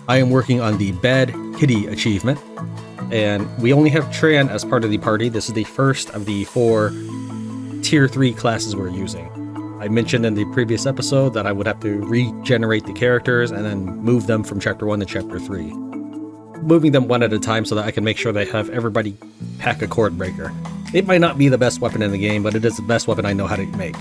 I am working on the Bad Kitty achievement, and we only have Tran as part of the party. This is the first of the 4 Tier 3 classes we're using. I mentioned in the previous episode that I would have to regenerate the characters and then move them from Chapter 1 to Chapter 3. Moving them one at a time so that I can make sure they have everybody pack a cord breaker. It might not be the best weapon in the game, but it is the best weapon I know how to make.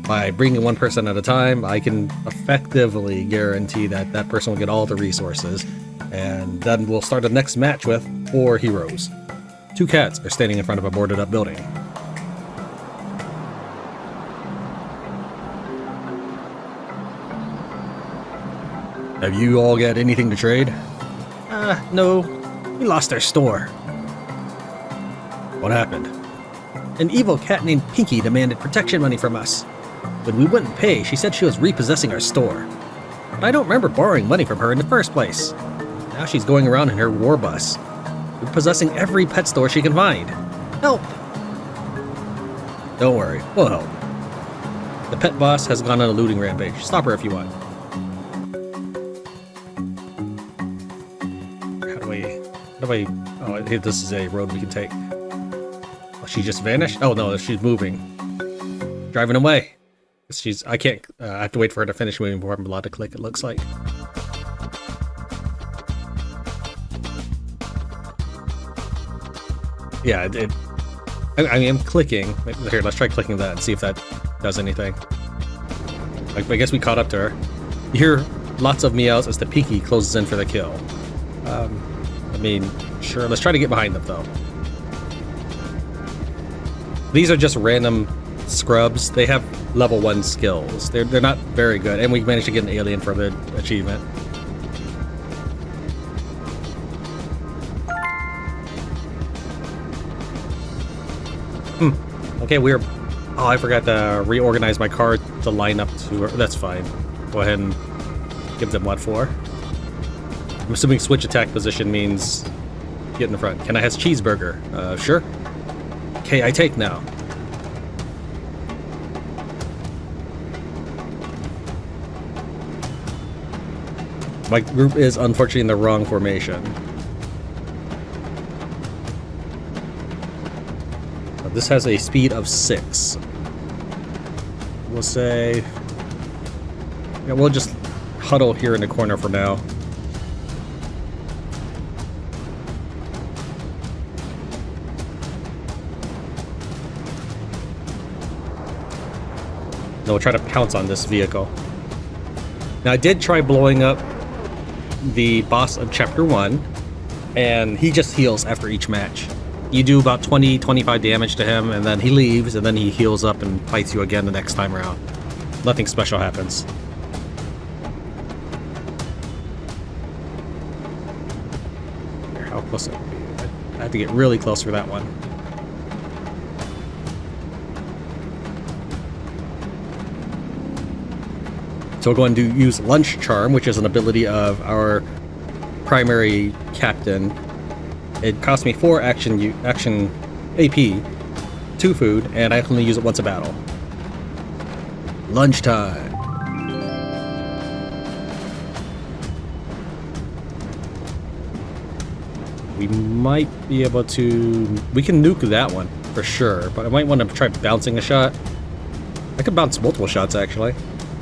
By bringing one person at a time, I can effectively guarantee that that person will get all the resources, and then we'll start the next match with 4 heroes. 2 cats are standing in front of a boarded up building. Have you all got anything to trade? No. We lost our store. What happened? An evil cat named Pinky demanded protection money from us. When we wouldn't pay, she said she was repossessing our store. But I don't remember borrowing money from her in the first place. Now she's going around in her war bus, repossessing every pet store she can find. Help! Don't worry, we'll help. The pet boss has gone on a looting rampage. Stop her if you want. Oh, this is a road we can take. Oh, she just vanished? Oh no, she's moving. Driving away. I can't, I have to wait for her to finish moving before I'm allowed to click, it looks like. Yeah, I am clicking. Here, let's try clicking that and see if that does anything. I guess we caught up to her. You hear lots of meows as the Pinky closes in for the kill. I mean, sure, let's try to get behind them, though. These are just random scrubs. They have level 1 skills. They're not very good, and we managed to get an alien for the achievement. Okay, we're... Oh, I forgot to reorganize my card to line up to... That's fine. Go ahead and give them what for. I'm assuming switch attack position means get in the front. Can I have cheeseburger? Sure. Okay, I take now. My group is unfortunately in the wrong formation. This has a speed of 6. We'll say... Yeah, we'll just huddle here in the corner for now. We'll try to pounce on this vehicle. Now, I did try blowing up the boss of Chapter 1, and he just heals after each match. You do about 20-25 damage to him, and then he leaves, and then he heals up and fights you again the next time around. Nothing special happens. How close it would be? I have to get really close for that one. So we're going to use Lunch Charm, which is an ability of our primary captain. It costs me 4 action AP, 2 food, and I can only use it once a battle. Lunchtime. We might be able to... We can nuke that one, for sure, but I might want to try bouncing a shot. I could bounce multiple shots, actually.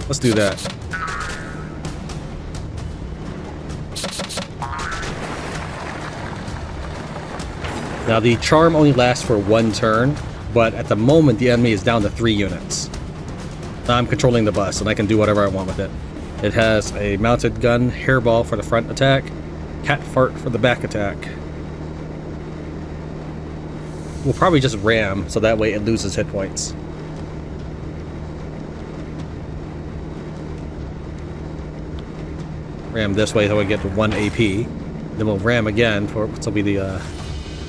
Let's do that. Now the charm only lasts for 1 turn, but at the moment the enemy is down to 3 units. Now I'm controlling the bus and I can do whatever I want with it. It has a mounted gun, hairball for the front attack, cat fart for the back attack. We'll probably just ram so that way it loses hit points. Ram this way so we get to 1 AP. Then we'll ram again for which will be the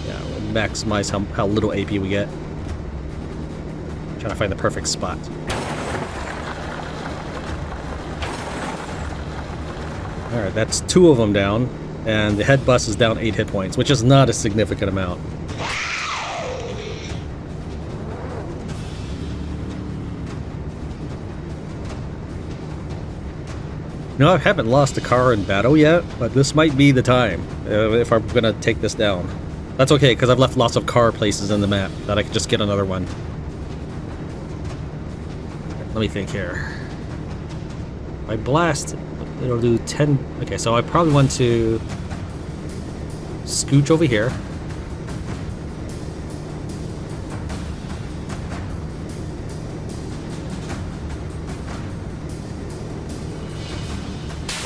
we'll maximize how little AP we get. Trying to find the perfect spot. Alright, that's 2 of them down, and the head bus is down 8 hit points, which is not a significant amount. I haven't lost a car in battle yet, but this might be the time if I'm gonna take this down. That's okay, because I've left lots of car places in the map that I could just get another one. Let me think here. If I blast, it'll do 10. Okay, so I probably want to scooch over here.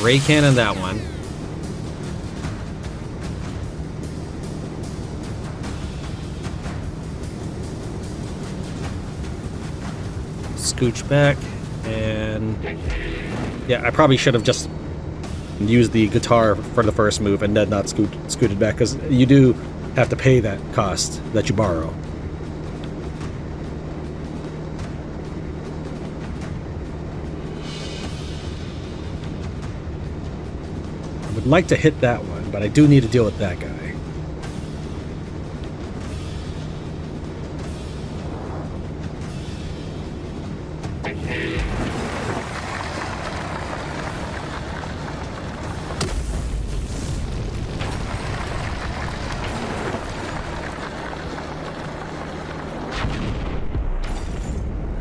Ray cannon that one. Scooch back, and yeah, I probably should have just used the guitar for the first move and then not scooted back, because you do have to pay that cost that you borrow. I would like to hit that one, but I do need to deal with that guy.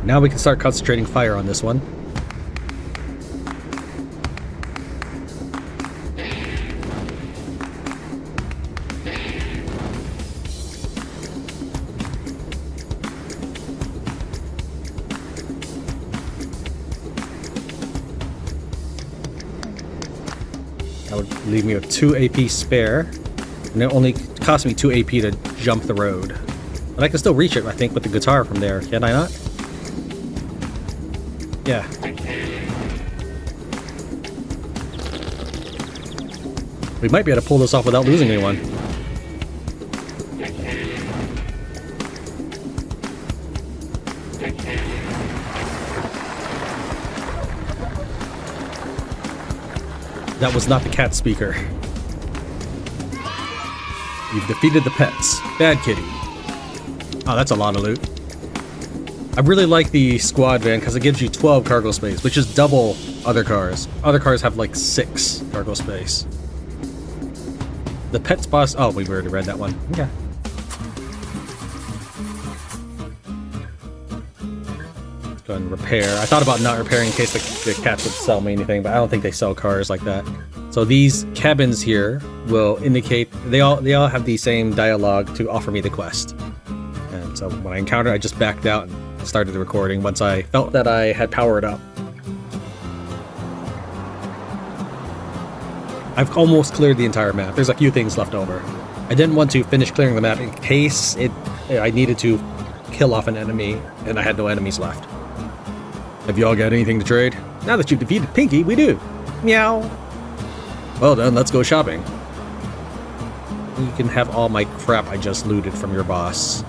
Now we can start concentrating fire on this one. That would leave me with 2 AP spare, and it only cost me 2 AP to jump the road. But I can still reach it, I think, with the guitar from there, can I not? Yeah. We might be able to pull this off without losing anyone. That was not the cat speaker. You've defeated the pets. Bad kitty. Oh, that's a lot of loot. I really like the squad van because it gives you 12 cargo space, which is double other cars. Other cars have like 6 cargo space. The pets boss... Oh, we've already read that one. Okay. Let's go ahead and repair. I thought about not repairing in case the cats would sell me anything, but I don't think they sell cars like that. So these cabins here will indicate... They all have the same dialogue to offer me the quest. And so when I encountered, I just backed out and started the recording once I felt that I had powered up. I've almost cleared the entire map. There's a few things left over. I didn't want to finish clearing the map in case I needed to kill off an enemy and I had no enemies left. Have you all got anything to trade? Now that you've defeated Pinky, we do. Meow. Well then, let's go shopping. You can have all my crap I just looted from your boss.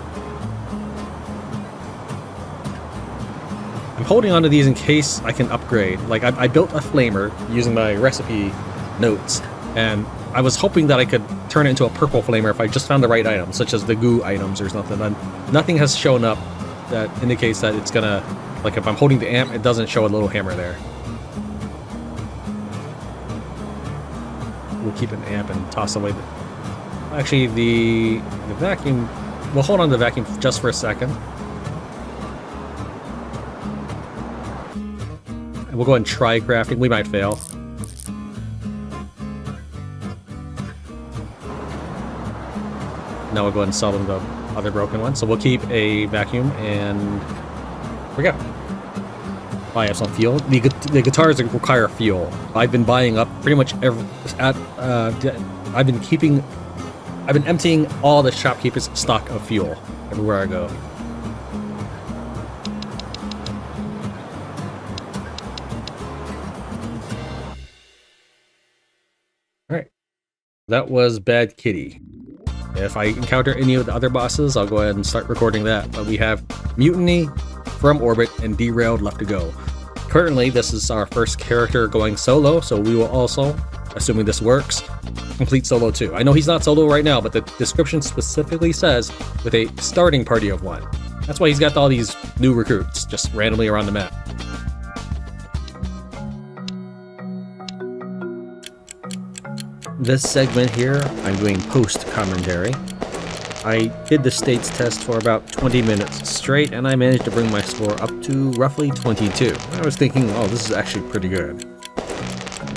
I'm holding onto these in case I can upgrade. Like, I built a flamer using my recipe notes, and I was hoping that I could turn it into a purple flamer if I just found the right item, such as the goo items or something. And nothing has shown up that indicates that it's gonna... Like, if I'm holding the amp, it doesn't show a little hammer there. We'll keep an amp and toss away the... Actually, the vacuum... We'll hold on to the vacuum just for a second. We'll go ahead and try crafting. We might fail. Now we'll go ahead and sell them the other broken one. So we'll keep a vacuum, and here we go. I have some fuel. The guitars require fuel. I've been buying up pretty much I've been emptying all the shopkeeper's stock of fuel everywhere I go. Alright. That was Bad Kitty. If I encounter any of the other bosses, I'll go ahead and start recording that. But we have Mutiny, From Orbit, and Derailed left to go. Currently, this is our first character going solo, so we will also, assuming this works, complete solo too. I know he's not solo right now, but the description specifically says with a starting party of 1. That's why he's got all these new recruits just randomly around the map. this segment here, I'm doing post commentary. I did the states test for about 20 minutes straight, and I managed to bring my score up to roughly 22. I was thinking, oh, this is actually pretty good.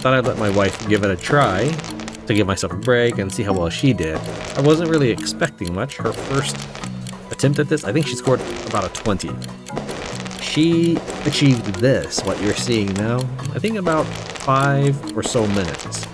Thought I'd let my wife give it a try to give myself a break and see how well she did. I wasn't really expecting much. Her first attempt at this, I think she scored about a 20. She achieved this, what you're seeing now, I think about 5 or so minutes.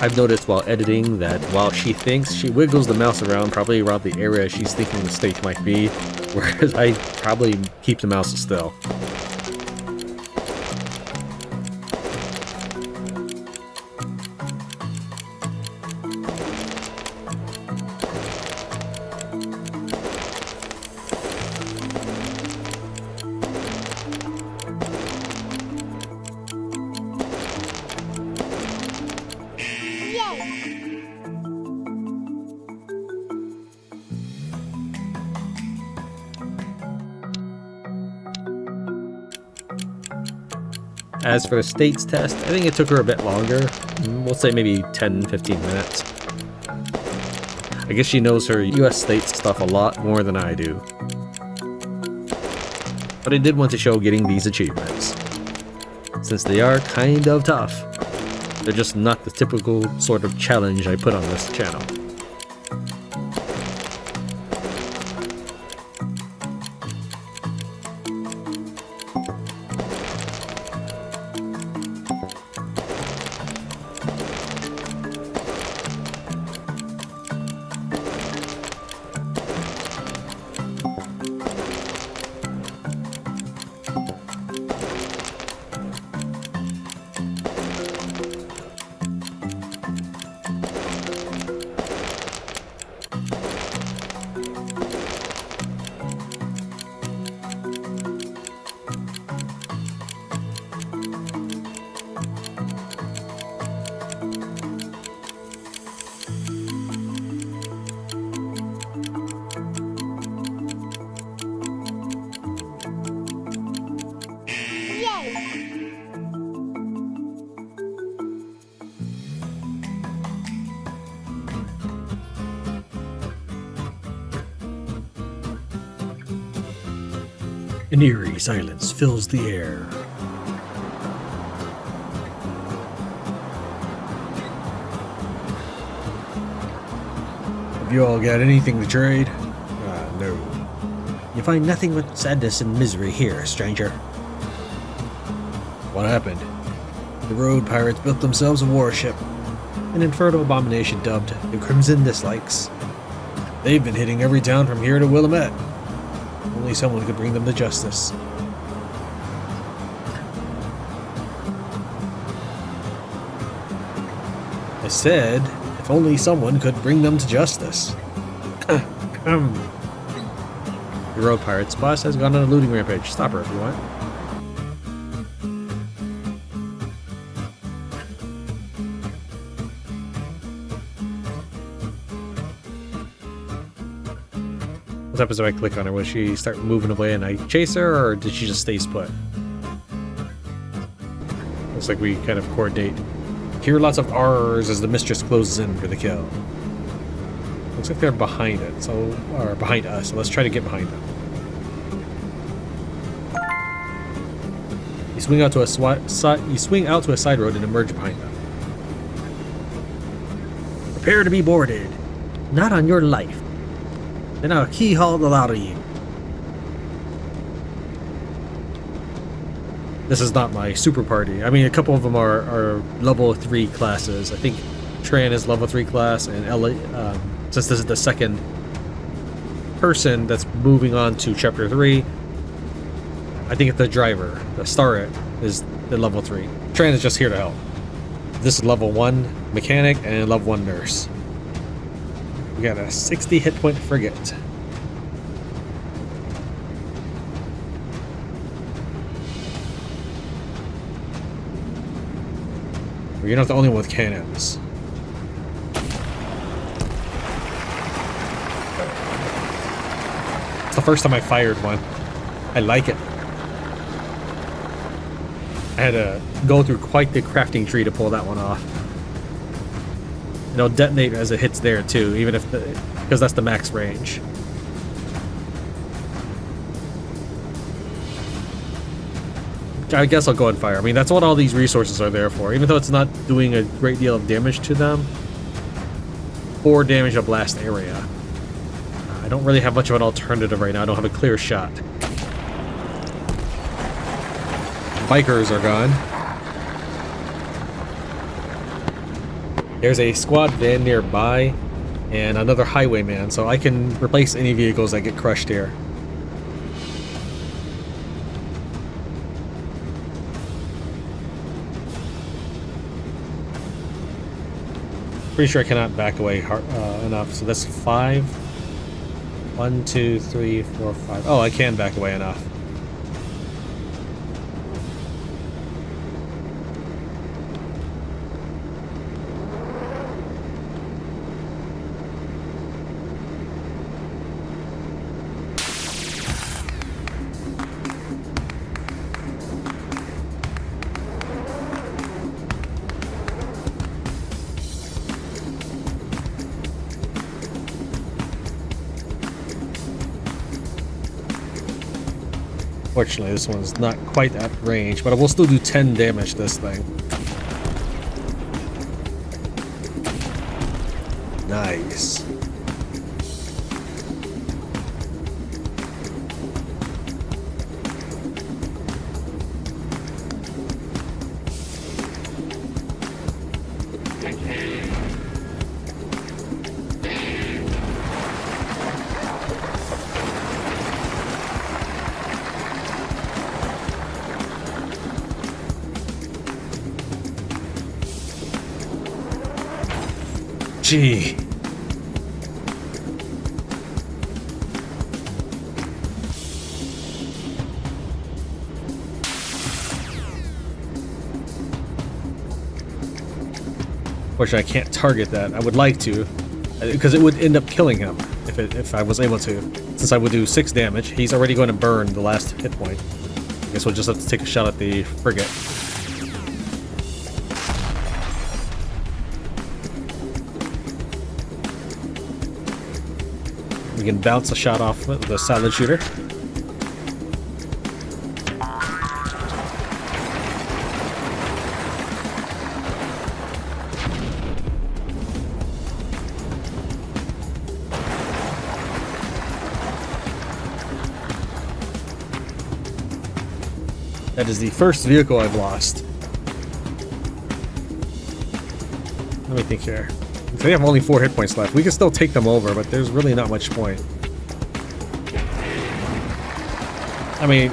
I've noticed while editing that while she thinks, she wiggles the mouse around, probably around the area she's thinking the stage might be, whereas I probably keep the mouse still. As for the states test, I think it took her a bit longer. We'll say maybe 10-15 minutes. I guess she knows her US states stuff a lot more than I do. But I did want to show getting these achievements, since they are kind of tough. They're just not the typical sort of challenge I put on this channel. An eerie silence fills the air. Have you all got anything to trade? No. You find nothing but sadness and misery here, stranger. What happened? The road pirates built themselves a warship, an infernal abomination dubbed the Crimson Dislikes. They've been hitting every town from here to Willamette. Only someone could bring them to justice. I said, if only someone could bring them to justice. The road pirate's boss has gone on a looting rampage. Stop her if you want. What happens if I click on her? Will she start moving away and I chase her, or did she just stay put? Looks like we kind of coordinate. Hear lots of R's as the mistress closes in for the kill. Looks like they're behind it, or behind us. So let's try to get behind them. You swing out to a side road and emerge behind them. Prepare to be boarded. Not on your life. Then I'll keyhole the lot of you. This is not my super party. I mean, a couple of them are level 3 classes. I think Tran is level 3 class, and since this is the second person that's moving on to chapter 3, I think it's the driver, the Starret, is the level 3. Tran is just here to help. This is level 1 mechanic and level 1 nurse. We got a 60 hit point frigate. You're not the only one with cannons. It's the first time I fired one. I like it. I had to go through quite the crafting tree to pull that one off. And it'll detonate as it hits there too, even if because that's the max range. I guess I'll go and fire. I mean, that's what all these resources are there for. Even though it's not doing a great deal of damage to them. 4 damage a blast area. I don't really have much of an alternative right now. I don't have a clear shot. Bikers are gone. There's a squad van nearby and another highwayman, so I can replace any vehicles that get crushed here. Pretty sure I cannot back away enough, so that's 5. 1, 2, 3, 4, 5. Oh, I can back away enough. Fortunately, this one's not quite at range, but I will still do 10 damage to this thing. Nice. Gee. Unfortunately, I can't target that. I would like to, because it would end up killing him if I was able to. Since I would do 6 damage, he's already going to burn the last hit point. I guess we'll just have to take a shot at the frigate. We can bounce a shot off with the silent shooter. That is the first vehicle I've lost. Let me think here. They have only 4 hit points left. We can still take them over, but there's really not much point. I mean,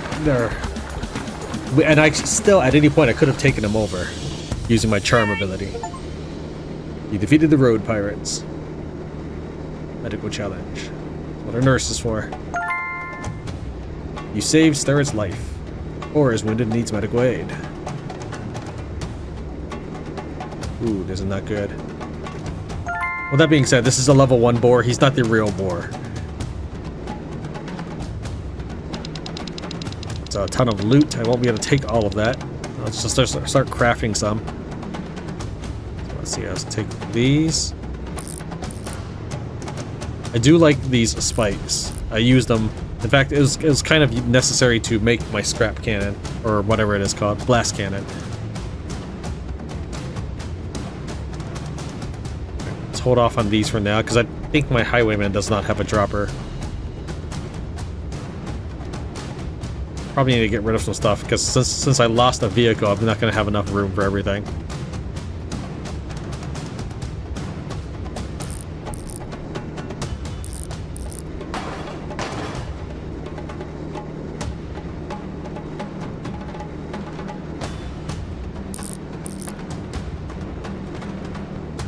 and I still, at any point, I could have taken them over using my charm ability. You defeated the road pirates. Medical challenge. That's what our nurse is for. You saved Starrett's life. Or is wounded and needs medical aid. Ooh, this is not good. Well, that being said, this is a level 1 boar. He's not the real boar. It's a ton of loot. I won't be able to take all of that. Let's just start crafting some. So let's see. Let's take these. I do like these spikes. I use them. In fact, it was kind of necessary to make my scrap cannon, or whatever it is called, blast cannon. Let's hold off on these for now, because I think my highwayman does not have a dropper. Probably need to get rid of some stuff, because since I lost a vehicle, I'm not going to have enough room for everything.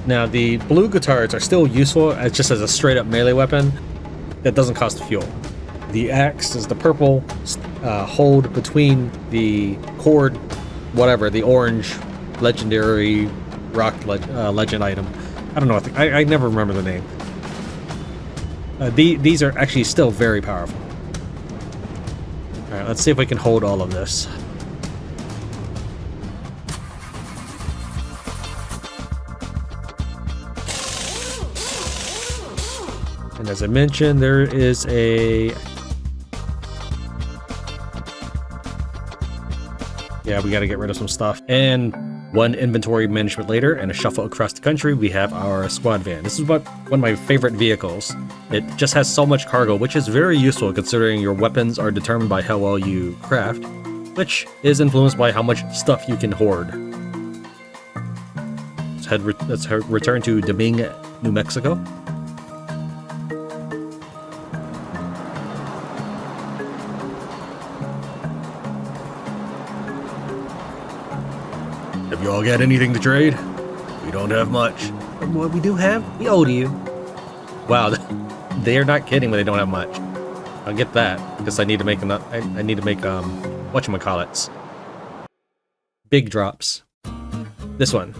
Now, the blue guitars are still useful as just as a straight-up melee weapon that doesn't cost fuel. The axe is the purple hold between the cord, whatever, the orange legendary rock legend item. I don't know. I never remember the name. These are actually still very powerful. Alright, let's see if we can hold all of this. And as I mentioned, there is a... Yeah, we gotta get rid of some stuff. And one inventory management later and a shuffle across the country, we have our squad van. This is one of my favorite vehicles. It just has so much cargo, which is very useful considering your weapons are determined by how well you craft, which is influenced by how much stuff you can hoard. Let's return to Deming, New Mexico. Have you all got anything to trade? We don't have much. But what we do have, we owe to you. Wow, they're not kidding when they don't have much. I'll get that because I need to make whatchamacallits. Big drops. This one,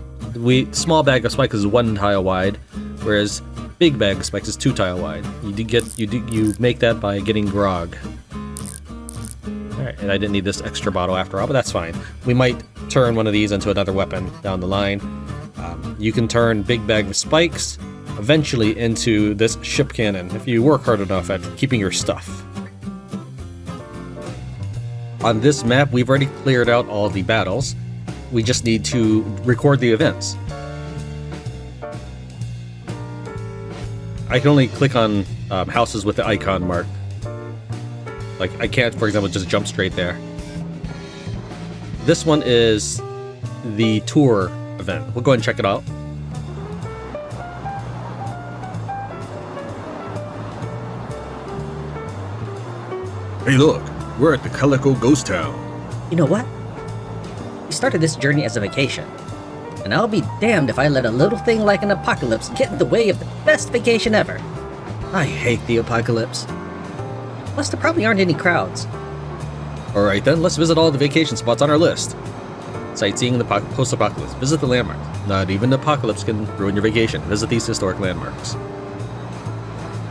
small bag of spikes is 1 tile wide, whereas big bag of spikes is 2 tile wide. You make that by getting grog. Alright, and I didn't need this extra bottle after all, but that's fine. We might turn one of these into another weapon down the line. You can turn big bag of spikes eventually into this ship cannon if you work hard enough at keeping your stuff. On this map, we've already cleared out all the battles. We just need to record the events. I can only click on houses with the icon mark. Like, I can't, for example, just jump straight there. This one is the tour event. We'll go ahead and check it out. Hey look, we're at the Calico Ghost Town. You know what? We started this journey as a vacation. And I'll be damned if I let a little thing like an apocalypse get in the way of the best vacation ever. I hate the apocalypse. Plus, there probably aren't any crowds. Alright then, let's visit all the vacation spots on our list. Sightseeing the post-apocalypse. Visit the landmarks. Not even the apocalypse can ruin your vacation. Visit these historic landmarks.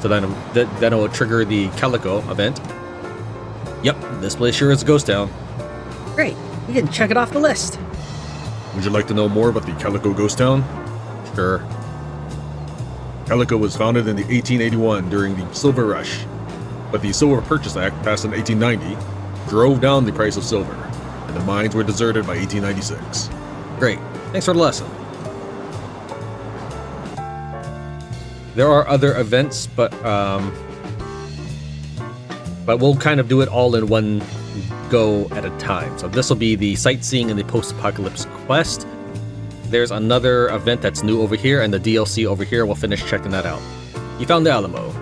So then it will trigger the Calico event. Yep, this place sure is a ghost town. Great, we can check it off the list. Would you like to know more about the Calico Ghost Town? Sure. Calico was founded in 1881 during the Silver Rush, but the Silver Purchase Act passed in 1890 drove down the price of silver, and the mines were deserted by 1896. Great, thanks for the lesson. There are other events, but we'll kind of do it all in one go at a time. So this will be the Sightseeing and the Post-Apocalypse Quest. There's another event that's new over here, and the DLC over here. We'll finish checking that out. You found the Alamo.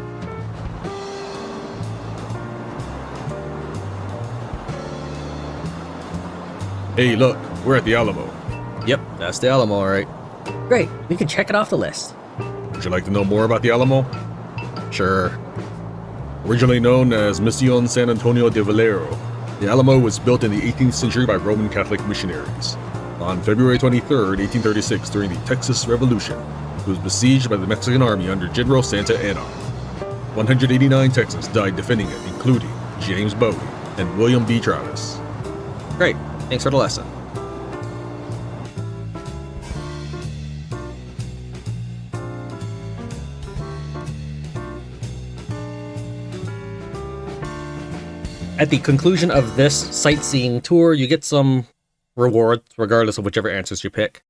Hey look, we're at the Alamo. Yep, that's the Alamo, alright. Great, we can check it off the list. Would you like to know more about the Alamo? Sure. Originally known as Mission San Antonio de Valero, the Alamo was built in the 18th century by Roman Catholic missionaries. On February 23, 1836, during the Texas Revolution, it was besieged by the Mexican army under General Santa Anna. 189 Texans died defending it, including James Bowie and William B. Travis. Great, thanks for the lesson. At the conclusion of this sightseeing tour, you get some rewards, regardless of whichever answers you pick.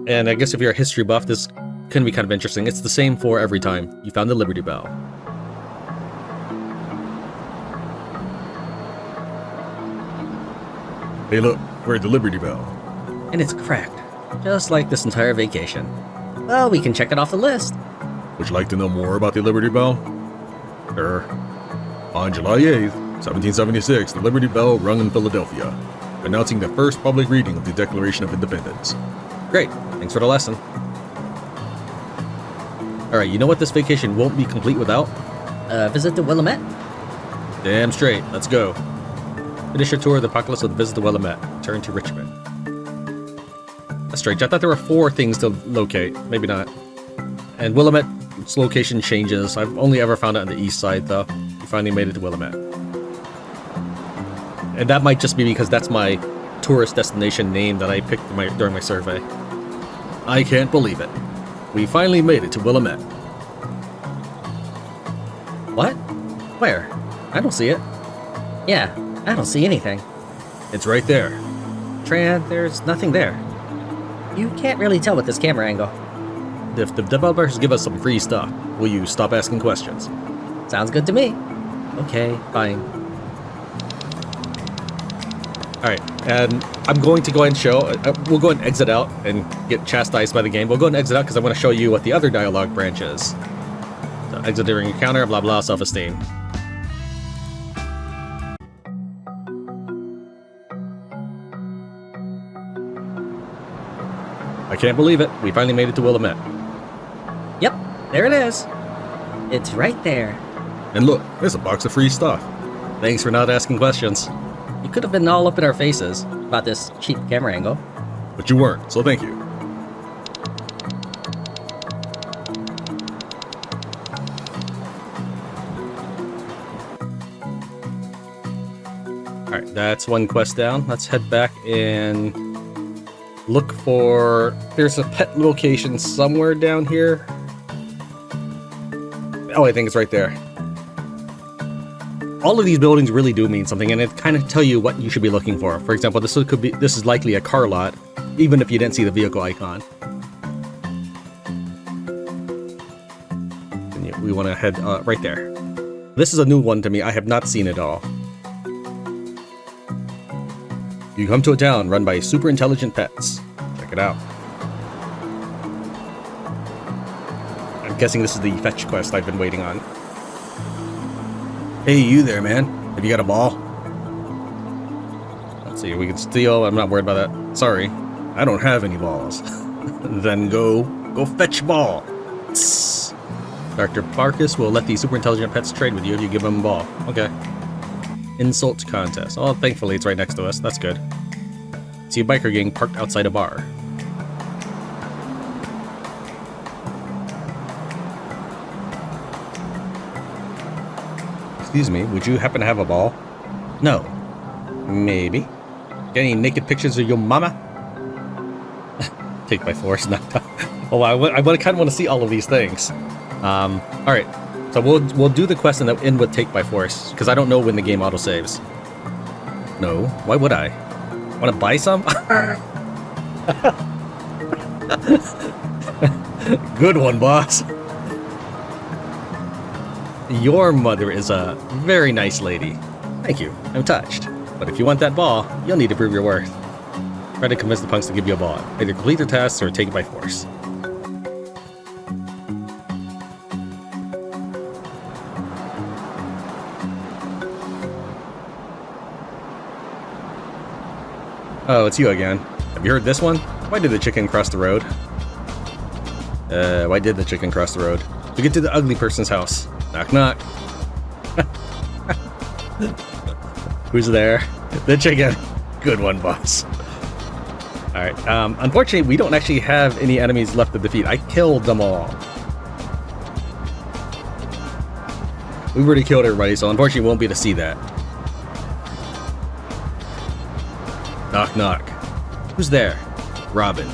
And I guess if you're a history buff, this can be kind of interesting. It's the same for every time. You found the Liberty Bell. Hey look, we're at the Liberty Bell. And it's cracked, just like this entire vacation. Well, we can check it off the list. Would you like to know more about the Liberty Bell? Sure. On July 8th, 1776, the Liberty Bell rung in Philadelphia, announcing the first public reading of the Declaration of Independence. Great, thanks for the lesson. Alright, you know what this vacation won't be complete without? Visit the Willamette? Damn straight, let's go. Finish your tour of the apocalypse with Visit the Willamette. Turn to Richmond. That's strange, I thought there were 4 things to locate. Maybe not. And Willamette's location changes. I've only ever found it on the east side, though. We finally made it to Willamette. And that might just be because that's my tourist destination name that I picked during my survey. I can't believe it. We finally made it to Willamette. What? Where? I don't see it. Yeah, I don't see anything. It's right there. Tran, there's nothing there. You can't really tell with this camera angle. If the developers give us some free stuff, will you stop asking questions? Sounds good to me. Okay, fine. Alright, and I'm going to go ahead and show, we'll go ahead and exit out and get chastised by the game. We'll go ahead and exit out because I want to show you what the other dialogue branch is. So exit during encounter, blah blah, self-esteem. I can't believe it. We finally made it to Willamette. Yep, there it is. It's right there. And look, there's a box of free stuff. Thanks for not asking questions. You could have been all up in our faces about this cheap camera angle. But you weren't, so thank you. Alright, that's one quest down. Let's head back and look for... There's a pet location somewhere down here. Oh, I think it's right there. All of these buildings really do mean something, and it kind of tell you what you should be looking for. For example, this is likely a car lot, even if you didn't see the vehicle icon. And we want to head right there. This is a new one to me. I have not seen it all. You come to a town run by super intelligent pets. Check it out. I'm guessing this is the fetch quest I've been waiting on. Hey, you there, man. Have you got a ball? Let's see, we can steal. I'm not worried about that. Sorry, I don't have any balls. Then go fetch ball. Tss. Dr. Barkus will let the super intelligent pets trade with you if you give them a ball. Okay. Insult contest. Oh, thankfully it's right next to us. That's good. See a biker gang parked outside a bar. Excuse me, would you happen to have a ball? No. Maybe. Got any naked pictures of your mama? Take by force, not. Oh, I kind of want to see all of these things. All right. So we'll do the quest and then end with take by force because I don't know when the game autosaves. No, why would I? Want to buy some? Good one, boss. Your mother is a very nice lady. Thank you, I'm touched. But if you want that ball, you'll need to prove your worth. Try to convince the punks to give you a ball. Either complete their tasks or take it by force. Oh, it's you again. Have you heard this one? Why did the chicken cross the road? Why did the chicken cross the road? To get to the ugly person's house. Knock, knock. Who's there? The chicken. Good one, boss. Alright, unfortunately, we don't actually have any enemies left to defeat. I killed them all. We've already killed everybody, so unfortunately we won't be able to see that. Knock, knock. Who's there? Robin.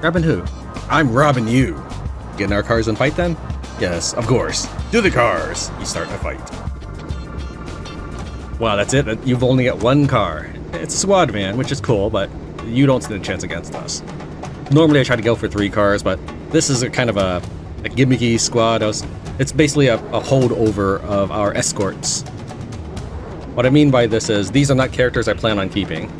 Robin who? I'm robbing you. Get in our cars and fight then? Yes, of course. Do the cars. You start a fight. Wow, that's it? You've only got one car. It's a squad van, which is cool, but you don't stand a chance against us. Normally I try to go for 3 cars, but this is a kind of a gimmicky squad. It's basically a holdover of our escorts. What I mean by this is, these are not characters I plan on keeping.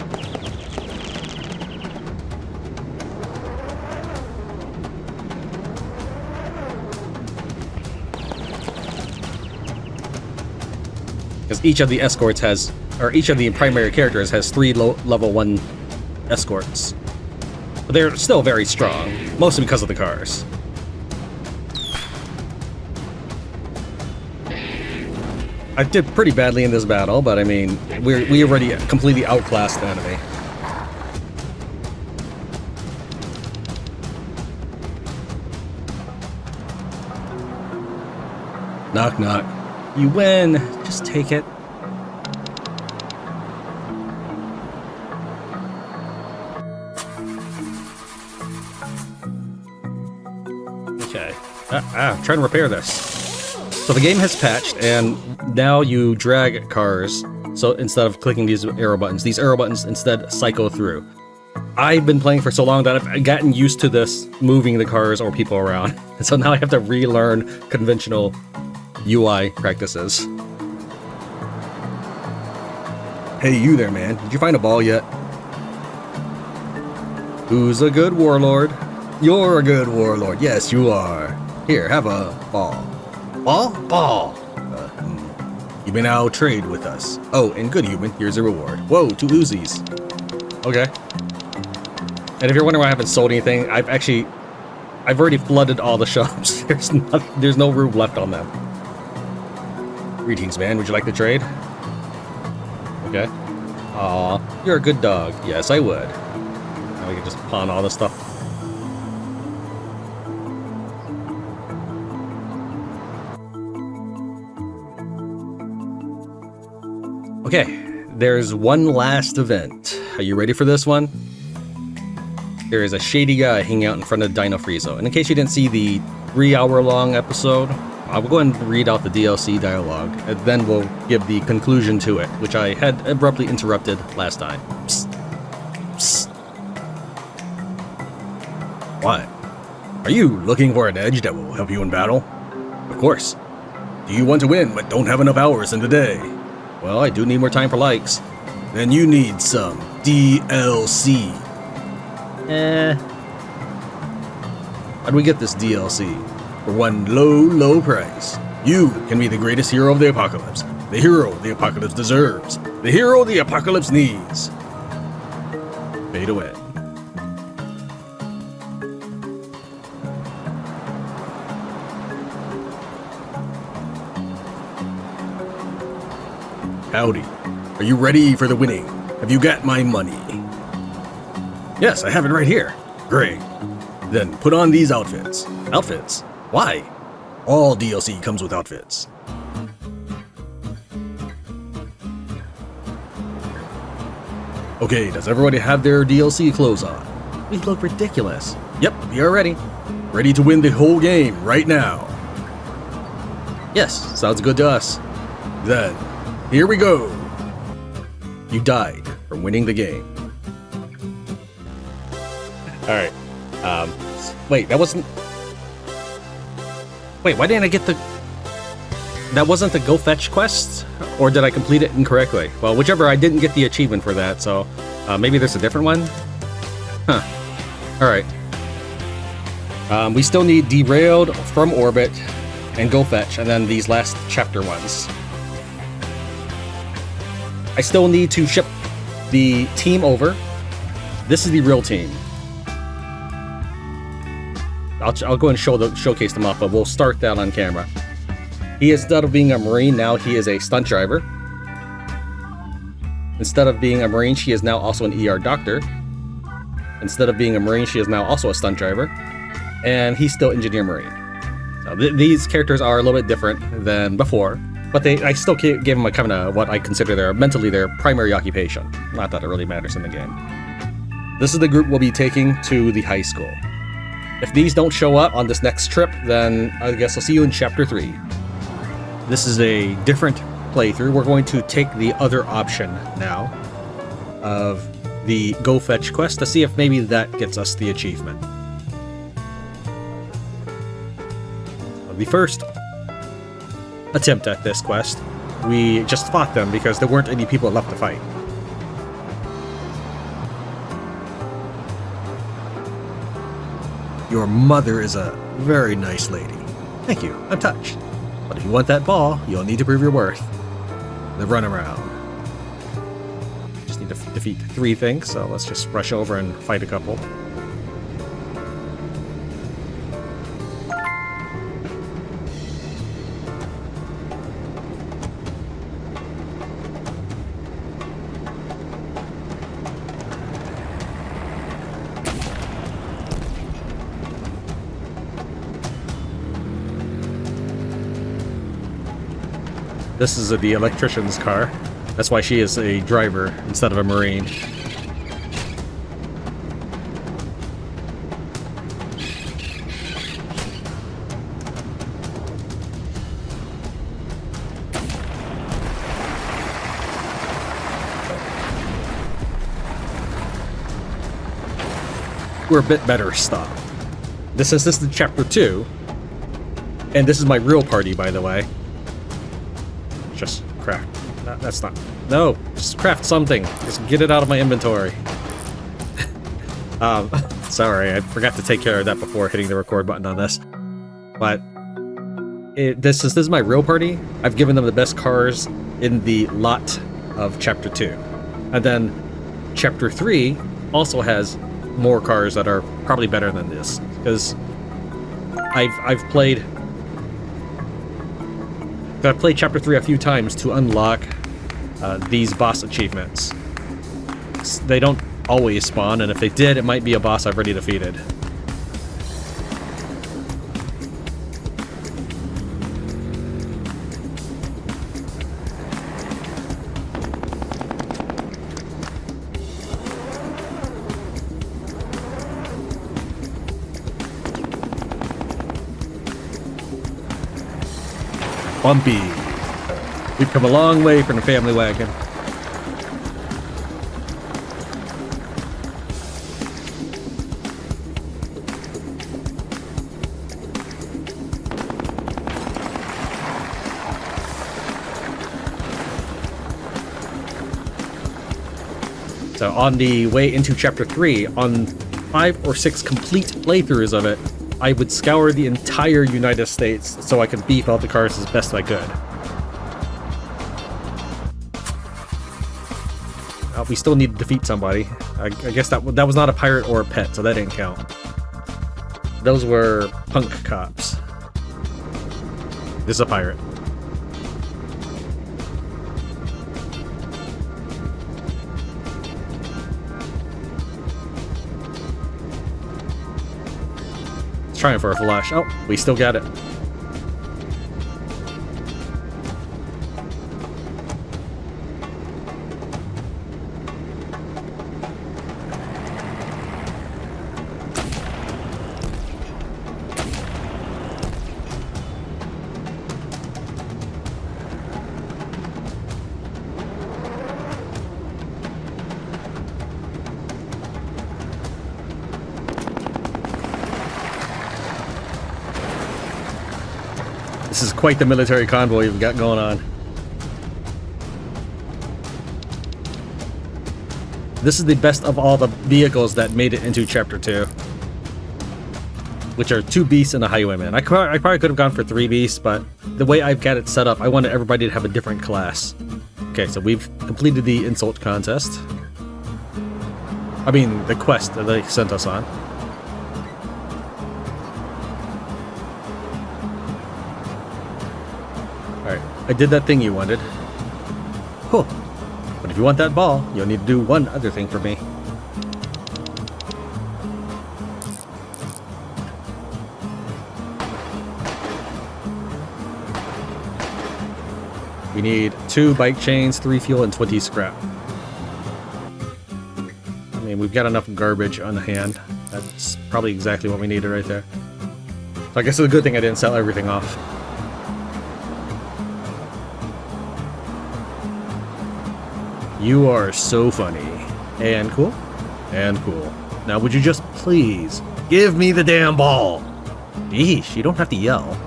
Because each of the escorts has, or each of the primary characters has 3 level 1 escorts. But they're still very strong, mostly because of the cars. I did pretty badly in this battle, but I mean, we already completely outclassed the enemy. Knock, knock. You win. Just take it. Okay. Trying to repair this. So the game has patched, and now you drag cars. So instead of clicking these arrow buttons instead cycle through. I've been playing for so long that I've gotten used to this moving the cars or people around. And so now I have to relearn conventional UI practices. Hey, you there, man. Did you find a ball yet? Who's a good warlord? You're a good warlord. Yes, you are. Here, have a ball. Ball? Ball. You may now trade with us. Oh, and good human, here's a reward. Whoa, 2 Uzis. Okay. And if you're wondering why I haven't sold anything, I've already flooded all the shops. There's no room left on them. Greetings, man. Would you like to trade? Okay. Aw, you're a good dog. Yes, I would. Now we can just pawn all this stuff. Okay, there's one last event. Are you ready for this one? There is a shady guy hanging out in front of Dino Friezo. And in case you didn't see the 3-hour-long episode, I will go ahead and read out the DLC dialogue, and then we'll give the conclusion to it, which I had abruptly interrupted last time. Psst. Psst. What? Are you looking for an edge that will help you in battle? Of course. Do you want to win but don't have enough hours in the day? Well, I do need more time for likes. Then you need some DLC. How do we get this DLC? For one low price. You can be the greatest hero of the apocalypse. The hero the apocalypse deserves. The hero the apocalypse needs. Pay to win. Howdy. Are you ready for the winning? Have you got my money? Yes, I have it right here. Great. Then put on these outfits. Outfits? Why? All DLC comes with outfits. Okay, does everybody have their DLC clothes on? We look ridiculous. Yep, we are ready. Ready to win the whole game right now. Yes, sounds good to us. Then, here we go. You died from winning the game. Alright. Wait, that wasn't... Wait, why didn't I get the... That wasn't the Go Fetch quest? Or did I complete it incorrectly? Well, whichever, I didn't get the achievement for that, so... maybe there's a different one? Huh. Alright. We still need Derailed, From Orbit, and Go Fetch, and then these last chapter ones. I still need to ship the team over. This is the real team. I'll go and showcase them off, but we'll start that on camera. He, instead of being a Marine, now he is a stunt driver. Instead of being a Marine, she is now also an ER doctor. Instead of being a Marine, she is now also a stunt driver. And he's still Engineer Marine. So these characters are a little bit different than before, but I still gave them a kind of what I consider their primary occupation. Not that it really matters in the game. This is the group we'll be taking to the high school. If these don't show up on this next trip, then I guess I'll see you in Chapter 3. This is a different playthrough. We're going to take the other option now of the Go Fetch quest to see if maybe that gets us the achievement. The first attempt at this quest, we just fought them because there weren't any people left to fight. Your mother is a very nice lady. Thank you, I'm touched. But if you want that ball, you'll need to prove your worth. The runaround. Just need to defeat 3 things, so let's just rush over and fight a couple. This is the electrician's car. That's why she is a driver instead of a Marine. were a bit better stuff. This is chapter 2, and this is my real party, by the way. Just craft. That's not. No, just craft something. Just get it out of my inventory. Sorry, I forgot to take care of that before hitting the record button on this. But this is my real party. I've given them the best cars in the lot of chapter 2, and then chapter 3 also has more cars that are probably better than this, because I've played chapter 3 a few times to unlock these boss achievements. They don't always spawn, and if they did, it might be a boss I've already defeated. Bumpy. We've come a long way from the family wagon. So on the way into chapter 3, on 5 or 6 complete playthroughs of it, I would scour the entire United States so I could beef out the cars as best I could. We still need to defeat somebody. I guess that was not a pirate or a pet, so that didn't count. Those were punk cops. This is a pirate. Trying for a flash. Oh, we still got it. This is quite the military convoy you've got going on. This is the best of all the vehicles that made it into Chapter 2. Which are 2 beasts and a highwayman. I probably could have gone for 3 beasts, but the way I've got it set up, I wanted everybody to have a different class. Okay, so we've completed the insult contest. I mean, the quest that they sent us on. Alright, I did that thing you wanted. Cool. But if you want that ball, you'll need to do one other thing for me. We need 2 bike chains, 3 fuel, and 20 scrap. I mean, we've got enough garbage on hand. That's probably exactly what we needed right there. So I guess it's a good thing I didn't sell everything off. You are so funny. And cool. And cool. Now would you just please give me the damn ball? Yeesh, you don't have to yell.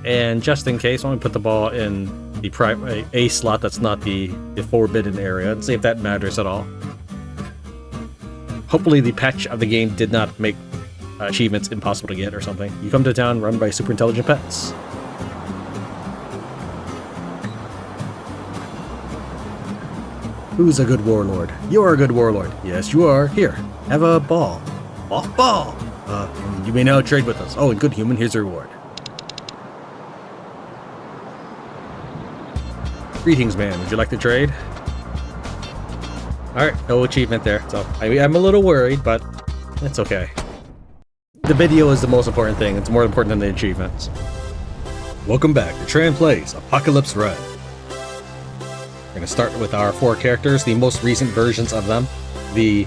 And just in case, I'm going to put the ball in the A slot that's not the forbidden area, and see if that matters at all. Hopefully the patch of the game did not make achievements impossible to get or something. You come to a town run by super intelligent pets. Who's a good warlord? You're a good warlord. Yes, you are. Here, have a ball. Ball. You may now trade with us. Oh, and good human, here's your reward. Greetings, man. Would you like to trade? Alright, no achievement there. So I'm a little worried, but it's okay. The video is the most important thing. It's more important than the achievements. Welcome back to Tran Plays Apocalypse Red. We're going to start with our 4 characters, the most recent versions of them. The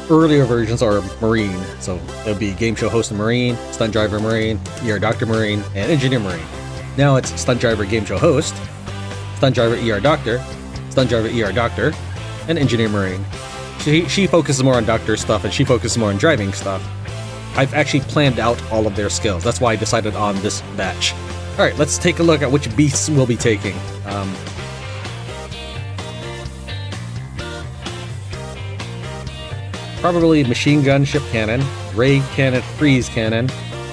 earlier versions are Marine, so it'll be Game Show Host Marine, Stunt Driver Marine, ER Doctor Marine, and Engineer Marine. Now it's Stunt Driver Game Show Host, Stunt Driver ER Doctor, Stunt Driver ER Doctor, and Engineer Marine. She focuses more on doctor stuff, and she focuses more on driving stuff. I've actually planned out all of their skills. That's why I decided on this batch. Alright, let's take a look at which beasts we'll be taking. Probably machine gun, ship cannon, ray cannon, freeze cannon,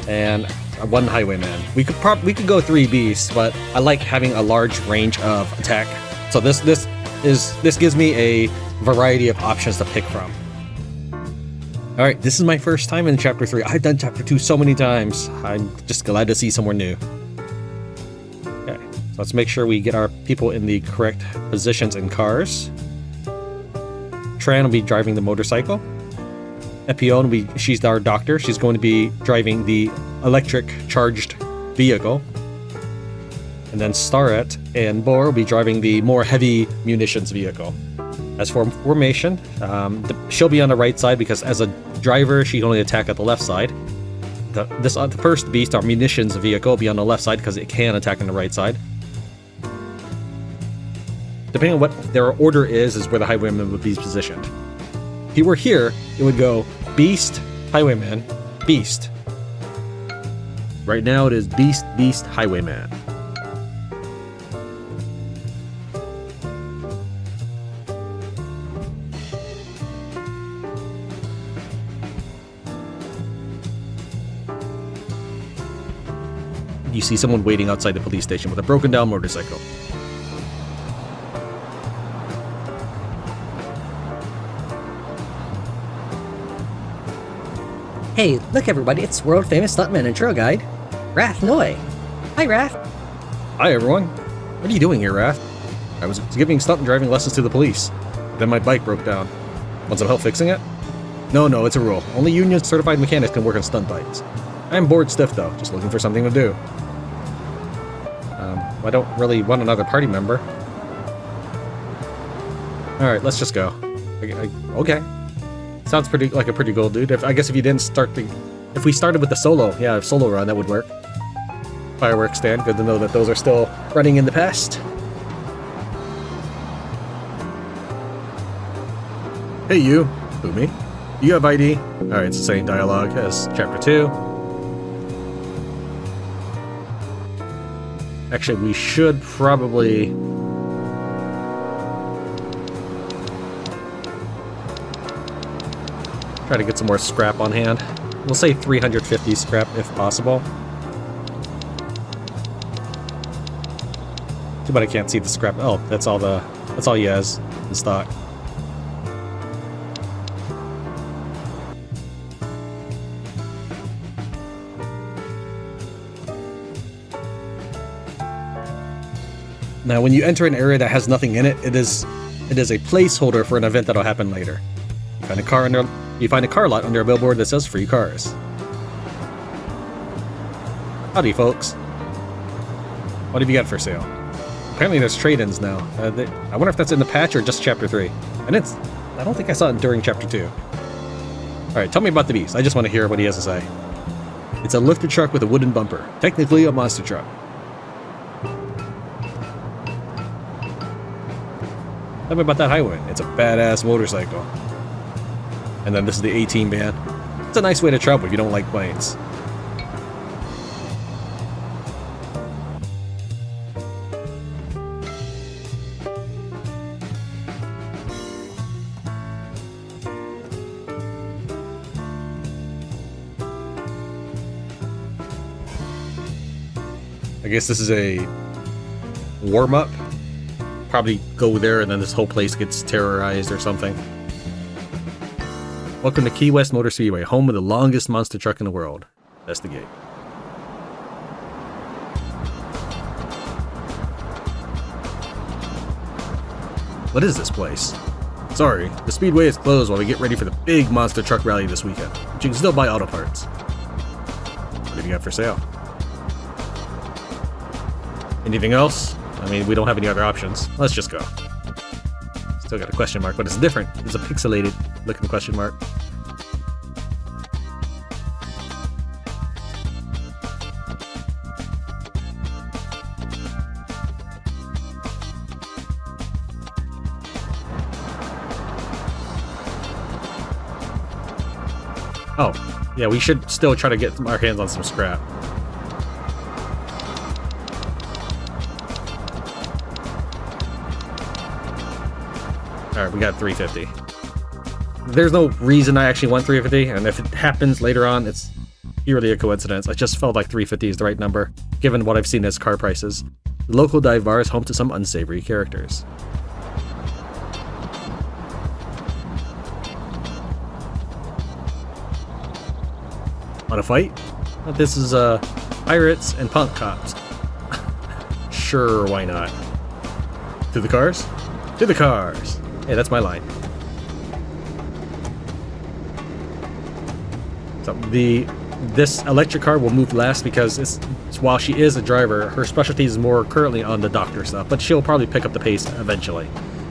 and one highwayman. We could go 3 beasts, but I like having a large range of attack. So this gives me a variety of options to pick from. Alright, this is my first time in Chapter 3. I've done Chapter 2 so many times. I'm just glad to see somewhere new. Okay, so let's make sure we get our people in the correct positions in cars. Tran will be driving the motorcycle. Epion, she's our doctor. She's going to be driving the electric charged vehicle. And then Starret and Bor will be driving the more heavy munitions vehicle. As for formation, she'll be on the right side because as a driver, she can only attack at the left side. The first beast, our munitions vehicle, will be on the left side because it can attack on the right side. Depending on what their order is where the highwayman would be positioned. If he were here, it would go Beast, Highwayman, Beast. Right now it is Beast, Beast, Highwayman. You see someone waiting outside the police station with a broken down motorcycle. Hey, look everybody, it's world famous stuntman and trail guide, Raph Noy. Hi Raph. Hi everyone. What are you doing here, Raph? I was giving stunt driving lessons to the police. Then my bike broke down. Want some help fixing it? No, it's a rule. Only union certified mechanics can work on stunt bikes. I'm bored stiff though, just looking for something to do. I don't really want another party member. Alright, let's just go. Okay. Sounds like a pretty cool dude. I guess if you didn't start if we started with the solo run, that would work. Fireworks stand, good to know that those are still running in the past. Hey you, who me? You have ID? Alright, it's the same dialogue as Chapter 2. Actually, we should probably... try to get some more scrap on hand. We'll say 350 scrap if possible. Too bad I can't see the scrap. Oh, that's all he has in stock. Now, when you enter an area that has nothing in it, it is a placeholder for an event that'll happen later. You find a car lot under a billboard that says free cars. Howdy, folks. What have you got for sale? Apparently there's trade-ins now. I wonder if that's in the patch or just Chapter 3. And I don't think I saw it during Chapter 2. Alright, tell me about the beast. I just want to hear what he has to say. It's a lifted truck with a wooden bumper. Technically a monster truck. Tell me about that highway. It's a badass motorcycle. And then this is the A-Team band. It's a nice way to travel if you don't like planes. I guess this is a warm-up. Probably go there and then this whole place gets terrorized or something. Welcome to Key West Motor Speedway, home of the longest monster truck in the world. That's the gate. What is this place? Sorry, the speedway is closed while we get ready for the big monster truck rally this weekend, but you can still buy auto parts. What have you got for sale? Anything else? I mean, we don't have any other options. Let's just go. Still got a question mark, but it's different. It's a pixelated looking question mark. Oh, yeah, we should still try to get our hands on some scrap. Alright, we got 350. There's no reason I actually want 350, and if it happens later on, it's purely a coincidence. I just felt like 350 is the right number, given what I've seen as car prices. The local dive bar is home to some unsavory characters. Want to fight? This is pirates and punk cops. Sure, why not? To the cars? To the cars! Hey, that's my line. So this electric car will move last because while she is a driver, her specialty is more currently on the doctor stuff, but she'll probably pick up the pace eventually.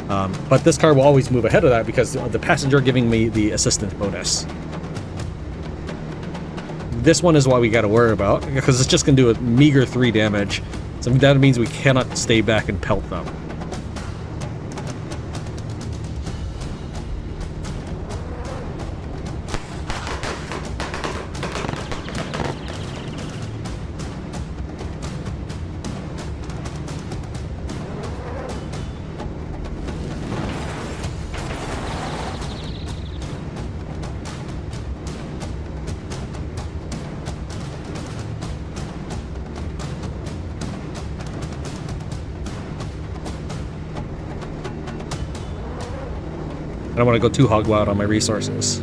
But this car will always move ahead of that because of the passenger giving me the assistance bonus. This one is what we got to worry about because it's just going to do a meager 3 damage. So that means we cannot stay back and pelt them. I don't want to go too hog wild on my resources.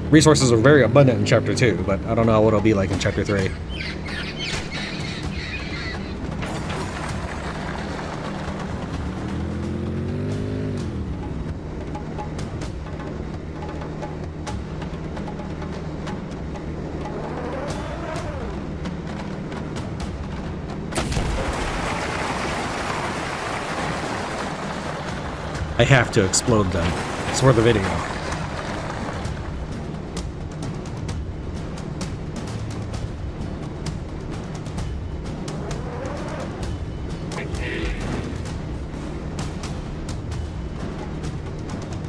Resources are very abundant in Chapter 2, but I don't know what it'll be like in Chapter 3. I have to explode them. It's for the video.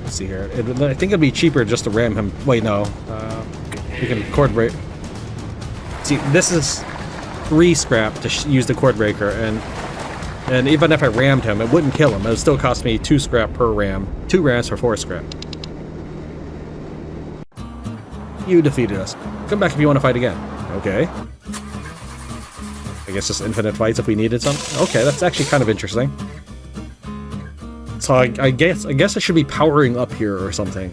Let's see here. I think it'd be cheaper just to ram him. Wait, no. We can cord break. See, this is 3 scrap to use the cord breaker, and even if I rammed him, it wouldn't kill him. It would still cost me 2 scrap per ram. 2 rams for 4 scrap. You defeated us. Come back if you want to fight again. Okay. I guess just infinite fights if we needed some. Okay, that's actually kind of interesting. So I guess I should be powering up here or something.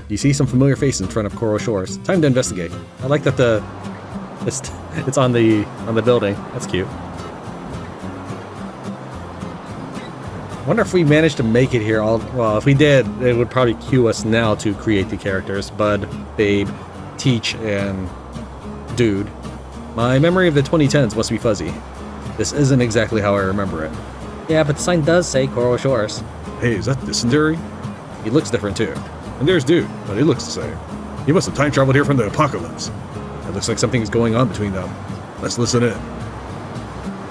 You see some familiar faces in front of Coral Shores. Time to investigate. I like that it's on the building. That's cute. Wonder if we managed to make it here. Well, if we did, it would probably cue us now to create the characters. Bud, Babe, Teach, and Dude. My memory of the 2010s must be fuzzy. This isn't exactly how I remember it. Yeah, but the sign does say Coral Shores. Hey, is that Dysentery? He looks different too. And there's Dude, but he looks the same. He must have time traveled here from the apocalypse. It looks like something's going on between them. Let's listen in.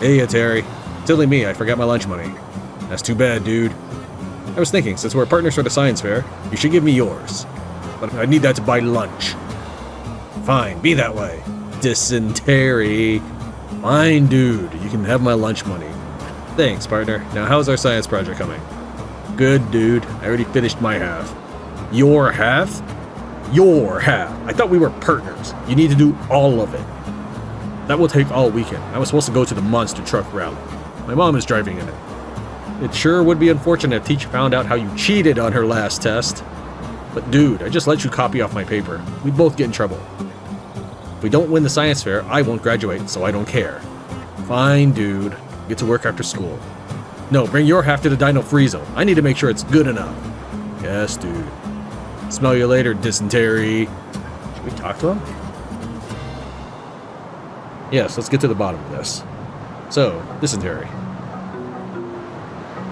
Hey, Terry. Silly me, I forgot my lunch money. That's too bad, Dude. I was thinking, since we're partners for the science fair, you should give me yours. But I need that to buy lunch. Fine, be that way. Dysentery. Fine, Dude. You can have my lunch money. Thanks, partner. Now, how's our science project coming? Good, Dude. I already finished my half. Your half? Your half. I thought we were partners. You need to do all of it. That will take all weekend. I was supposed to go to the monster truck rally. My mom is driving in it. It sure would be unfortunate if teacher found out how you cheated on her last test. But dude, I just let you copy off my paper. We'd both get in trouble. If we don't win the science fair, I won't graduate, so I don't care. Fine, dude. Get to work after school. No, bring your half to the Dino Free Zone. I need to make sure it's good enough. Yes, dude. Smell you later, Dysentery. Should we talk to him? Yes, let's get to the bottom of this. So, Dysentery.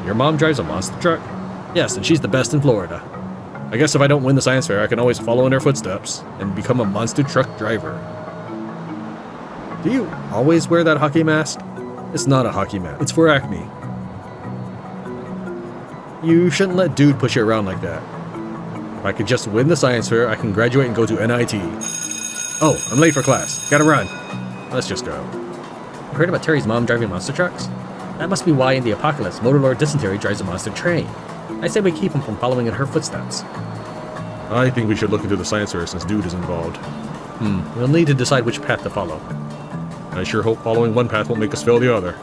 Your mom drives a monster truck? Yes, and she's the best in Florida. I guess if I don't win the science fair, I can always follow in her footsteps and become a monster truck driver. Do you always wear that hockey mask? It's not a hockey mask. It's for acne. You shouldn't let dude push you around like that. If I could just win the science fair, I can graduate and go to NIT. Oh, I'm late for class. Gotta run. Let's just go. You heard about Terry's mom driving monster trucks? That must be why in the apocalypse, Motorlord Dysentery drives a monster train. I say we keep him from following in her footsteps. I think we should look into the science fair since dude is involved. We'll need to decide which path to follow. I sure hope following one path won't make us fail the other.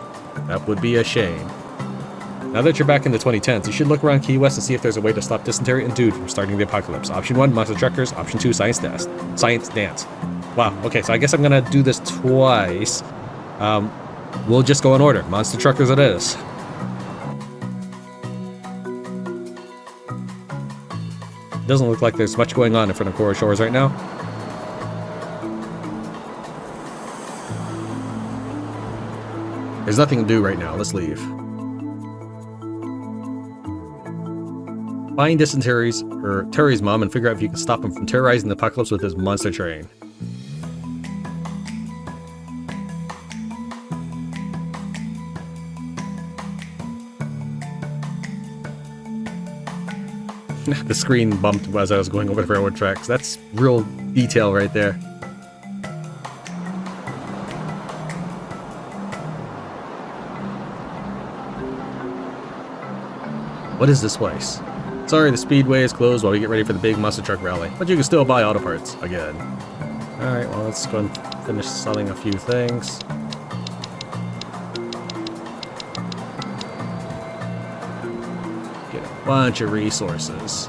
That would be a shame. Now that you're back in the 2010s, you should look around Key West and see if there's a way to stop Dysentery and Dude from starting the apocalypse. Option 1, Monster Truckers. Option 2, Science Dance. Wow, okay, so I guess I'm gonna do this twice. We'll just go in order. Monster Truckers it is. Doesn't look like there's much going on in front of Coral Shores right now. There's nothing to do right now. Let's leave. Find Dysentery's or Terry's mom and figure out if you can stop him from terrorizing the apocalypse with his monster train. The screen bumped as I was going over the railroad tracks. That's real detail right there. What is this place? Sorry, the speedway is closed while we get ready for the big monster truck rally, but you can still buy auto parts again. Alright, well, let's go and finish selling a few things. Get a bunch of resources.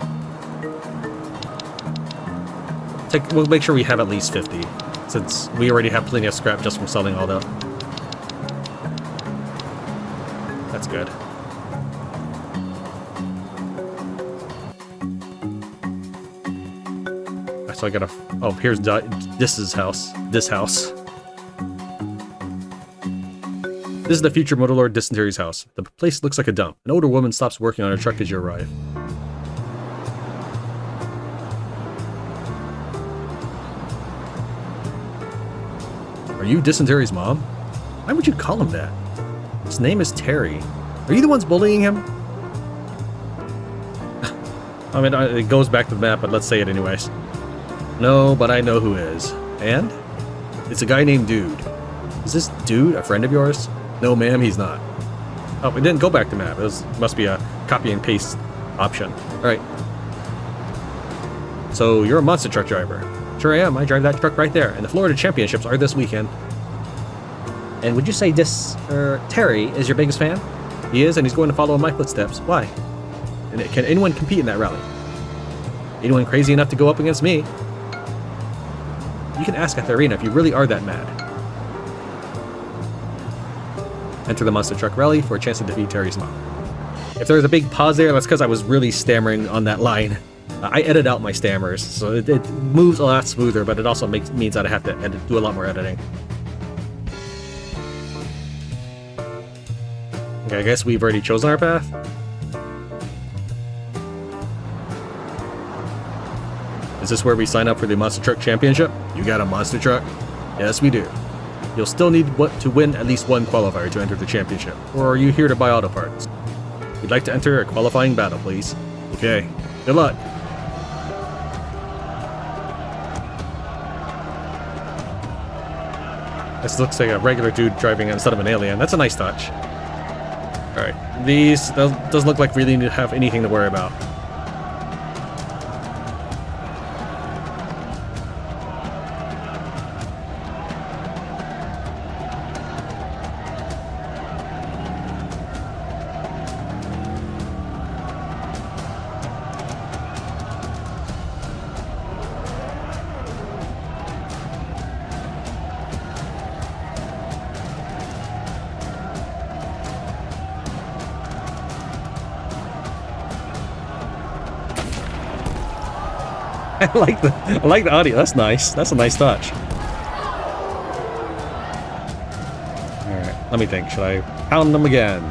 We'll make sure we have at least 50, since we already have plenty of scrap just from selling all that. That's good. So I gotta. Oh, here's this house. This house. This is the future Motorlord Dysentery's house. The place looks like a dump. An older woman stops working on her truck as you arrive. Are you Dysentery's mom? Why would you call him that? His name is Terry. Are you the ones bullying him? I mean, it goes back to the map, but let's say it anyways. No, but I know who is. And? It's a guy named Dude. Is this Dude a friend of yours? No, ma'am, he's not. Oh, it didn't go back to map. It must be a copy and paste option. Alright. So, you're a monster truck driver. Sure I am. I drive that truck right there. And the Florida Championships are this weekend. And would you say Terry is your biggest fan? He is, and he's going to follow in my footsteps. Why? And can anyone compete in that rally? Anyone crazy enough to go up against me? You can ask at the arena if you really are that mad. Enter the monster truck rally for a chance to defeat Terry's mom. If there's a big pause there, that's because I was really stammering on that line. I edit out my stammers, so it moves a lot smoother, but it also means that I have to do a lot more editing. Okay, I guess we've already chosen our path. Is this where we sign up for the Monster Truck Championship? You got a monster truck? Yes, we do. You'll still need to win at least one qualifier to enter the championship. Or are you here to buy auto parts? We'd like to enter a qualifying battle, please. Okay, good luck. This looks like a regular dude driving instead of an alien. That's a nice touch. Alright, doesn't look like we really need to have anything to worry about. I like the audio. That's nice. That's a nice touch. Alright, let me think. Should I pound them again?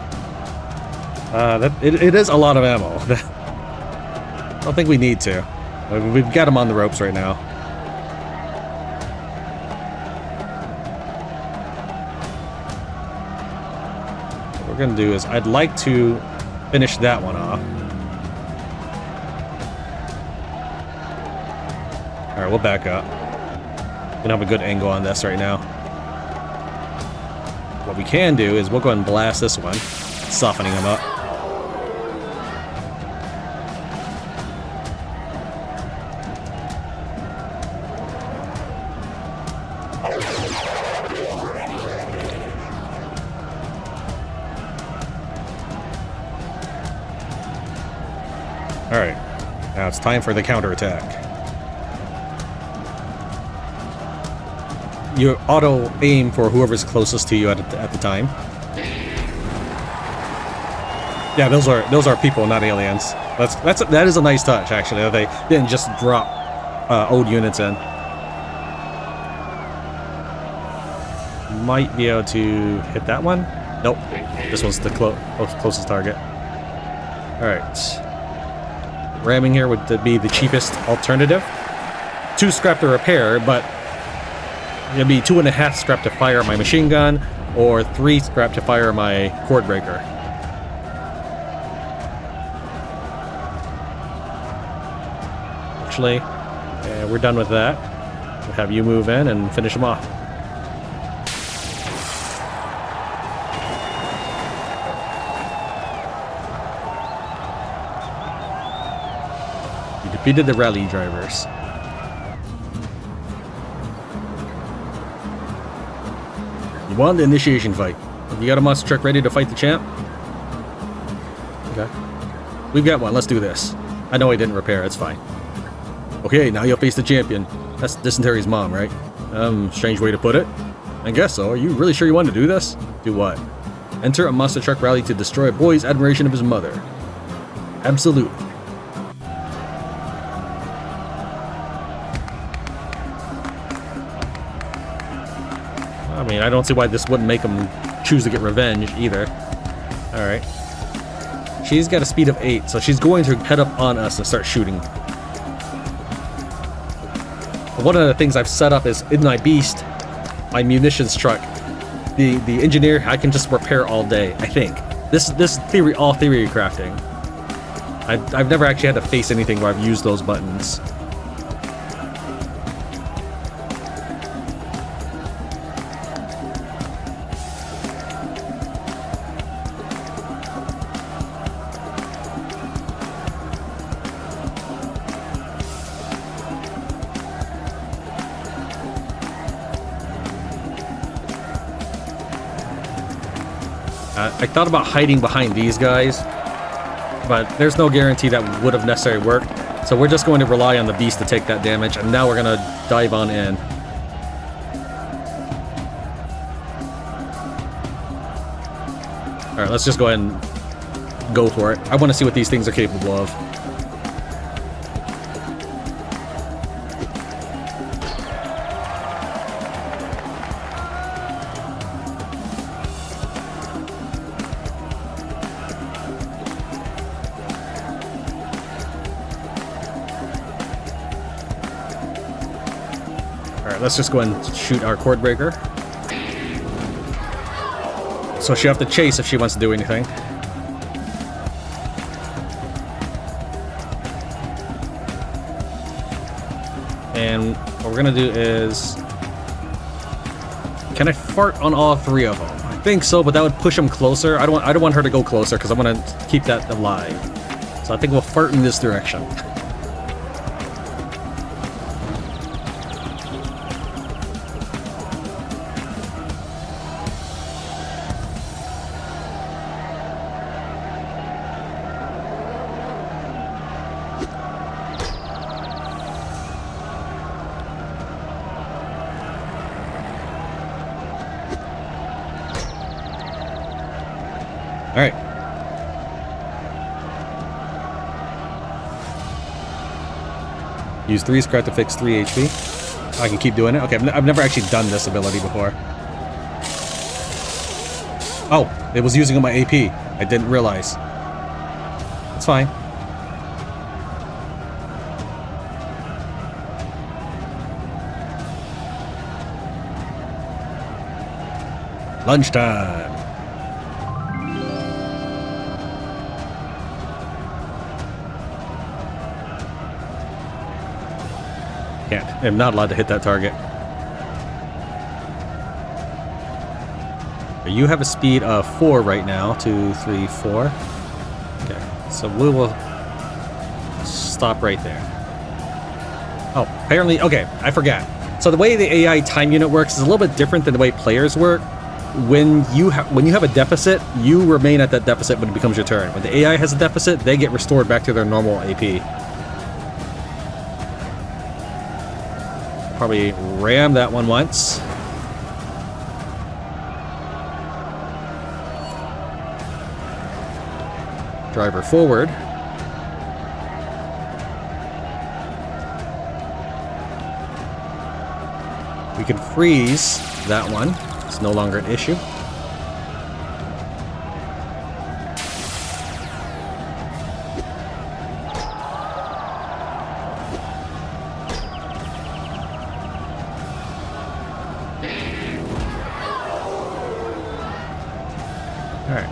It is a lot of ammo. I don't think we need to. We've got them on the ropes right now. What we're gonna do is I'd like to finish that one off. Alright, we'll back up. We don't have a good angle on this right now. What we can do is we'll go ahead and blast this one, softening him up. Alright, now it's time for the counterattack. You auto aim for whoever's closest to you at the time. Yeah, those are people, not aliens. That is a nice touch, actually. They didn't just drop old units in. Might be able to hit that one. Nope, this one's the closest target. All right. Ramming here would be the cheapest alternative. 2 scrap to repair, but it'd be 2.5 scrap to fire my machine gun, or 3 scrap to fire my cord breaker. Actually, we're done with that. We'll have you move in and finish them off. Defeated the rally drivers. You won the initiation fight. You got a monster truck ready to fight the champ? Okay. We've got one. Let's do this. I know I didn't repair. It's fine. Okay, now you'll face the champion. That's Dysentery's mom, right? Strange way to put it. I guess so. Are you really sure you want to do this? Do what? Enter a monster truck rally to destroy a boy's admiration of his mother. Absolutely. I mean, I don't see why this wouldn't make him choose to get revenge either. Alright. She's got a speed of 8, so she's going to head up on us and start shooting. One of the things I've set up is in my beast, my munitions truck, the engineer, I can just repair all day, I think. This theory, all theory crafting. I've never actually had to face anything where I've used those buttons. I thought about hiding behind these guys, but there's no guarantee that would have necessarily worked. So we're just going to rely on the beast to take that damage, and now we're going to dive on in. Alright, let's just go ahead and go for it. I want to see what these things are capable of. Alright, let's just go ahead and shoot our cord breaker. So she'll have to chase if she wants to do anything. And what we're gonna do is... Can I fart on all 3 of them? I think so, but that would push them closer. I don't want her to go closer because I want to keep that alive. So I think we'll fart in this direction. Alright. Use 3 scrap to fix 3 HP. I can keep doing it. Okay, I've never actually done this ability before. Oh, it was using my AP. I didn't realize. It's fine. Lunchtime. Can't. I'm not allowed to hit that target. You have a speed of 4 right now. 2, 3, 4. Okay, so we will stop right there. Oh, apparently, okay, I forgot. So the way the AI time unit works is a little bit different than the way players work. When you have a deficit, you remain at that deficit when it becomes your turn. When the AI has a deficit, they get restored back to their normal AP. Probably ram that one once. Driver forward. We can freeze that one. It's no longer an issue. All right.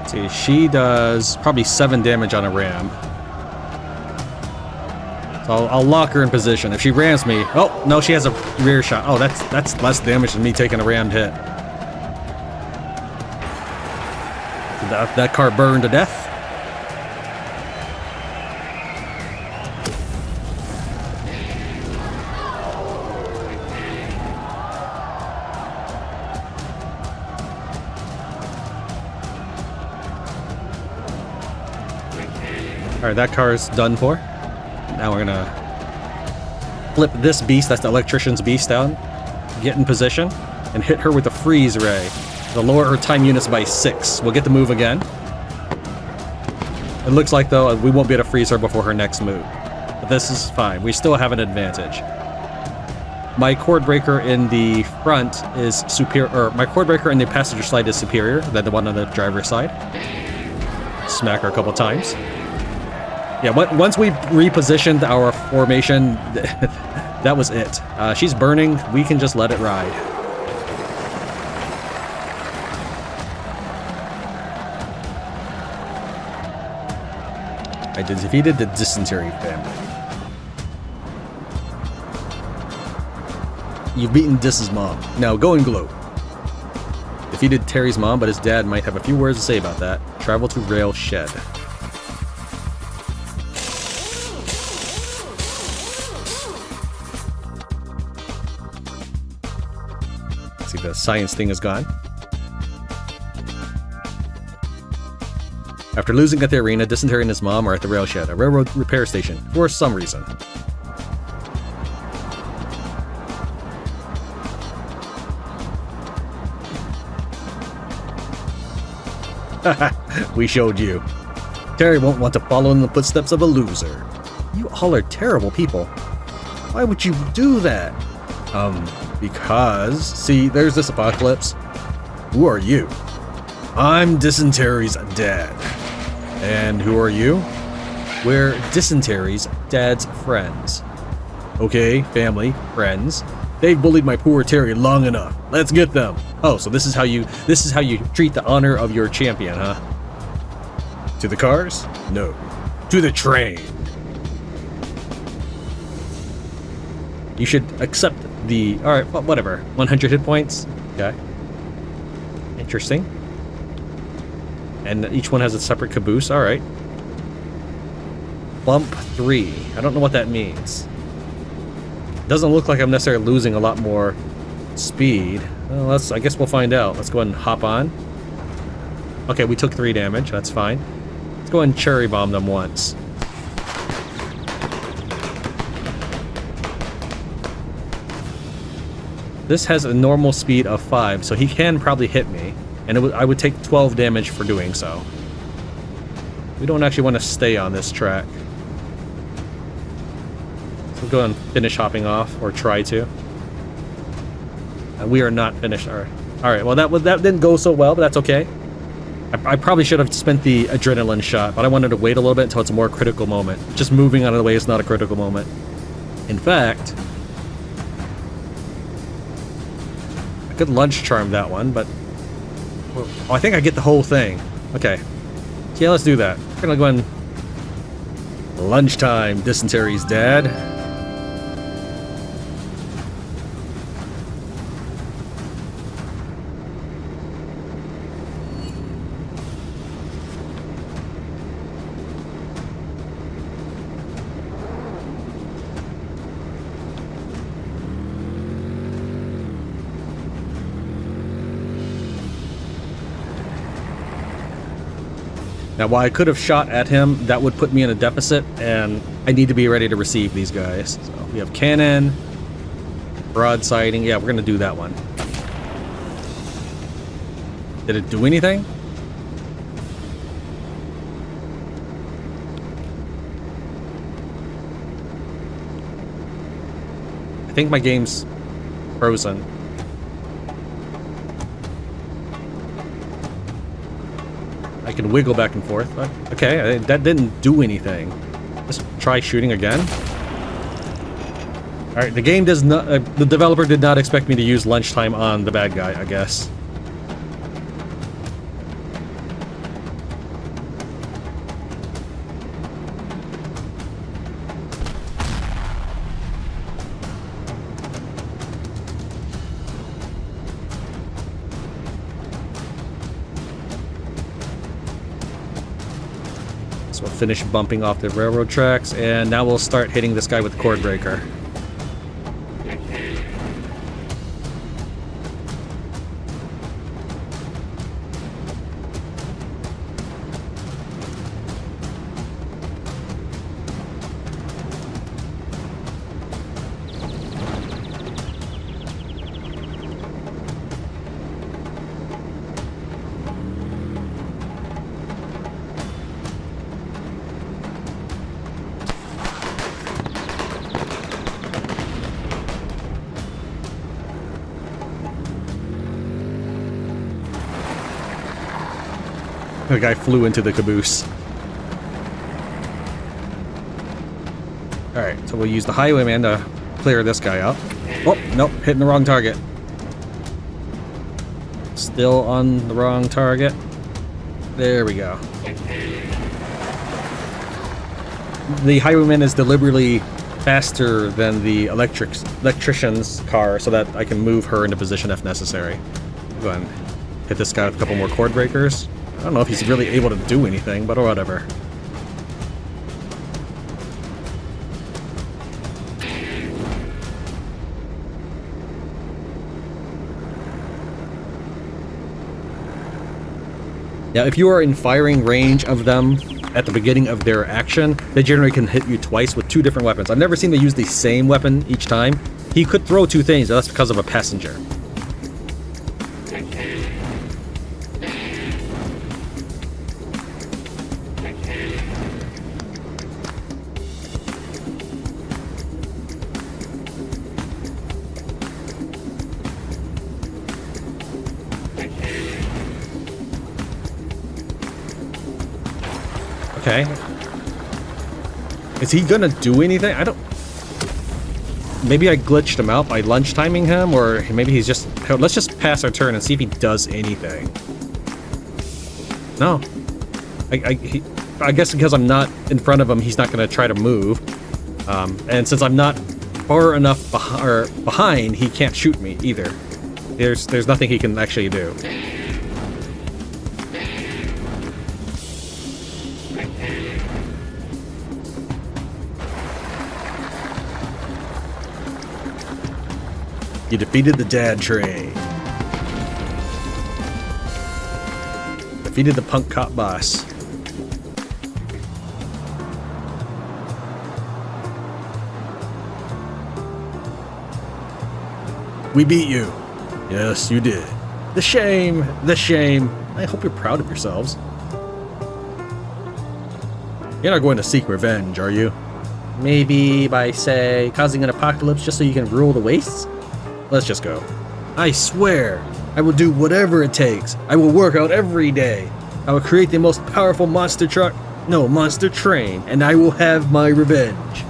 See, she does probably 7 damage on a ram. So I'll lock her in position. If she rams me... Oh, no, she has a rear shot. Oh, that's less damage than me taking a rammed hit. That car burned to death. Alright, that car is done for. Now we're gonna flip this beast, that's the electrician's beast, down, get in position, and hit her with the freeze ray. It'll lower her time units by 6. We'll get the move again. It looks like, though, we won't be able to freeze her before her next move. But this is fine. We still have an advantage. My cord breaker in the front is superior, or my cord breaker in the passenger side is superior than the one on the driver's side. Smack her a couple times. Yeah, once we repositioned our formation, that was it. She's burning. We can just let it ride. I defeated the Dysentery family. You've beaten Dis's mom. Now go and glow. Defeated Terry's mom, but his dad might have a few words to say about that. Travel to Rail Shed. See, the science thing is gone. After losing at the arena, Dysentery and his mom are at the rail shed, a railroad repair station, for some reason. We showed you. Terry won't want to follow in the footsteps of a loser. You all are terrible people. Why would you do that? Because... See, there's this apocalypse. Who are you? I'm Dysentery's dad. And who are you? We're Dysentery's dad's friends. Okay, family, friends. They've bullied my poor Terry long enough. Let's get them. Oh, so this is how you treat the honor of your champion, huh? To the cars? No. To the train. You should accept the... Alright, whatever. 100 hit points? Okay. Interesting. And each one has a separate caboose. Alright. Bump 3. I don't know what that means. Doesn't look like I'm necessarily losing a lot more speed. Well, I guess we'll find out. Let's go ahead and hop on. Okay, we took 3 damage. That's fine. Let's go ahead and cherry bomb them once. This has a normal speed of 5, so he can probably hit me. And I would take 12 damage for doing so. We don't actually want to stay on this track. So we'll go and finish hopping off, or try to. And we are not finished. Alright, well that didn't go so well, but that's okay. I probably should have spent the adrenaline shot, but I wanted to wait a little bit until it's a more critical moment. Just moving out of the way is not a critical moment. In fact, I could lunge charm that one, but oh, I think I get the whole thing. Okay. Yeah, let's do that. We're gonna go in lunchtime, Dysentery's dad. Now, while I could have shot at him, that would put me in a deficit, and I need to be ready to receive these guys. So we have cannon, broadsiding. Yeah, we're going to do that one. Did it do anything? I think my game's frozen. I can wiggle back and forth. Okay, that didn't do anything. Let's try shooting again. All right, the game does not. The developer did not expect me to use lunchtime on the bad guy, I guess. So we'll finish bumping off the railroad tracks, and now we'll start hitting this guy with the cord breaker. The guy flew into the caboose. Alright, so we'll use the highwayman to clear this guy out. Oh, nope, hitting the wrong target. Still on the wrong target. There we go. The highwayman is deliberately faster than the electrician's car so that I can move her into position if necessary. Go ahead and hit this guy with a couple more cord breakers. I don't know if he's really able to do anything, but whatever. Now, if you are in firing range of them at the beginning of their action, they generally can hit you twice with two different weapons. I've never seen them use the same weapon each time. He could throw two things, but that's because of a passenger. Okay. Is he gonna do anything? I don't... Maybe I glitched him out by lunch timing him, or maybe he's just... Let's just pass our turn and see if he does anything. No. I guess because I'm not in front of him, he's not gonna try to move. And since I'm not far enough behind, he can't shoot me either. There's nothing he can actually do. You defeated the dad train. Defeated the punk cop boss. We beat you. Yes, you did. The shame. The shame. I hope you're proud of yourselves. You're not going to seek revenge, are you? Maybe by, say, causing an apocalypse just so you can rule the wastes? Let's just go. I swear, I will do whatever it takes. I will work out every day. I will create the most powerful monster truck, no, monster train, and I will have my revenge.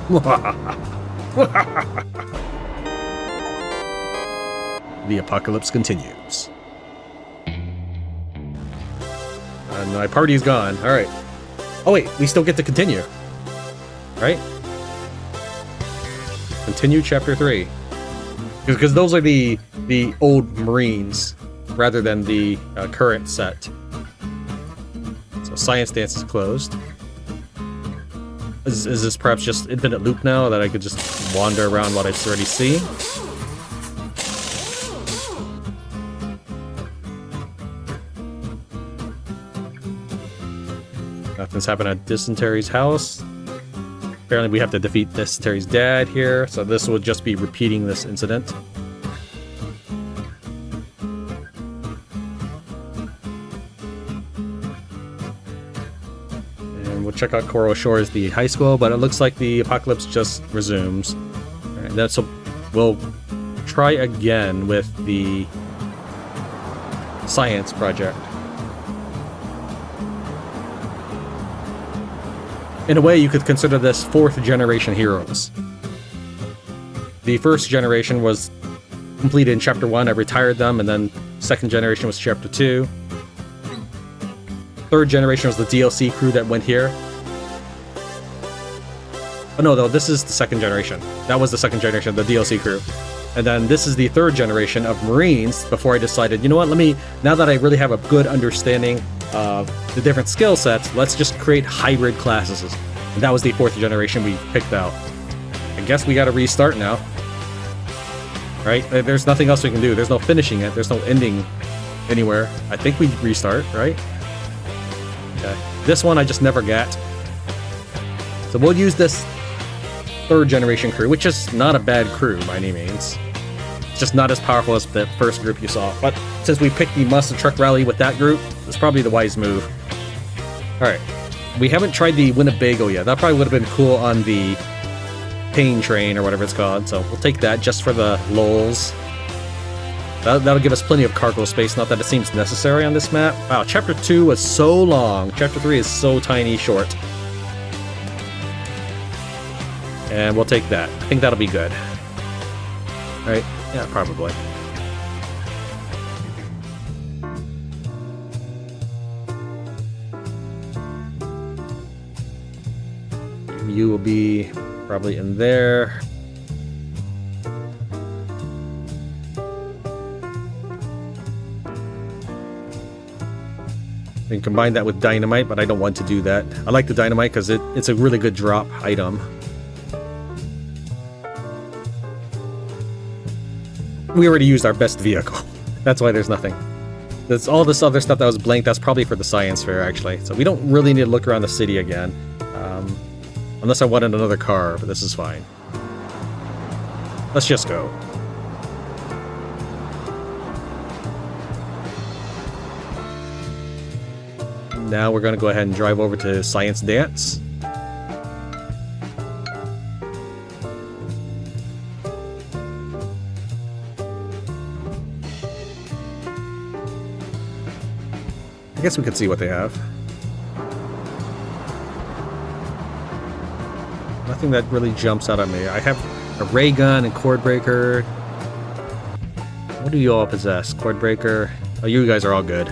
The apocalypse continues. And my party's gone. Alright. Oh wait, we still get to continue. Right? Continue chapter 3. Because those are the old Marines rather than the current set. So science dance is closed. Is this perhaps just infinite loop now that I could just wander around what I've already seen? Nothing's happened at Dysentery's house. Apparently we have to defeat Dysentery's dad here, so this will just be repeating this incident. And we'll check out Coral Shores, the high school, but it looks like the apocalypse just resumes. Alright, that's we'll try again with the science project. In a way, you could consider this 4th generation heroes. The 1st generation was completed in chapter 1, I retired them, and then 2nd generation was chapter 2. 3rd generation was the DLC crew that went here. Oh no, though, this is the 2nd generation. That was the 2nd generation, the DLC crew. And then this is the 3rd generation of Marines before I decided, you know what, now that I really have a good understanding of the different skill sets, let's just create hybrid classes. And that was the 4th generation we picked out. I guess we gotta restart now. Right? There's nothing else we can do. There's no finishing it. There's no ending anywhere. I think we restart, right? Okay. This one I just never got. So we'll use this 3rd generation crew, which is not a bad crew by any means. It's just not as powerful as the first group you saw. But since we picked the Monster Truck Rally with that group, it's probably the wise move. Alright. We haven't tried the Winnebago yet. That probably would have been cool on the Pain Train or whatever it's called. So we'll take that just for the lulz. That'll give us plenty of cargo space. Not that it seems necessary on this map. Wow, chapter 2 was so long. Chapter 3 is so tiny short. And we'll take that. I think that'll be good. Right? Yeah, probably. You will be probably in there. We can combine that with dynamite, but I don't want to do that. I like the dynamite because it's a really good drop item. We already used our best vehicle. That's why there's nothing. There's all this other stuff that was blank. That's probably for the science fair, actually. So we don't really need to look around the city again. Unless I wanted another car, but this is fine. Let's just go. Now we're going to go ahead and drive over to Science Dance. I guess we could see what they have. Nothing that really jumps out at me. I have a ray gun and cord breaker. What do you all possess? Cord breaker. Oh, you guys are all good.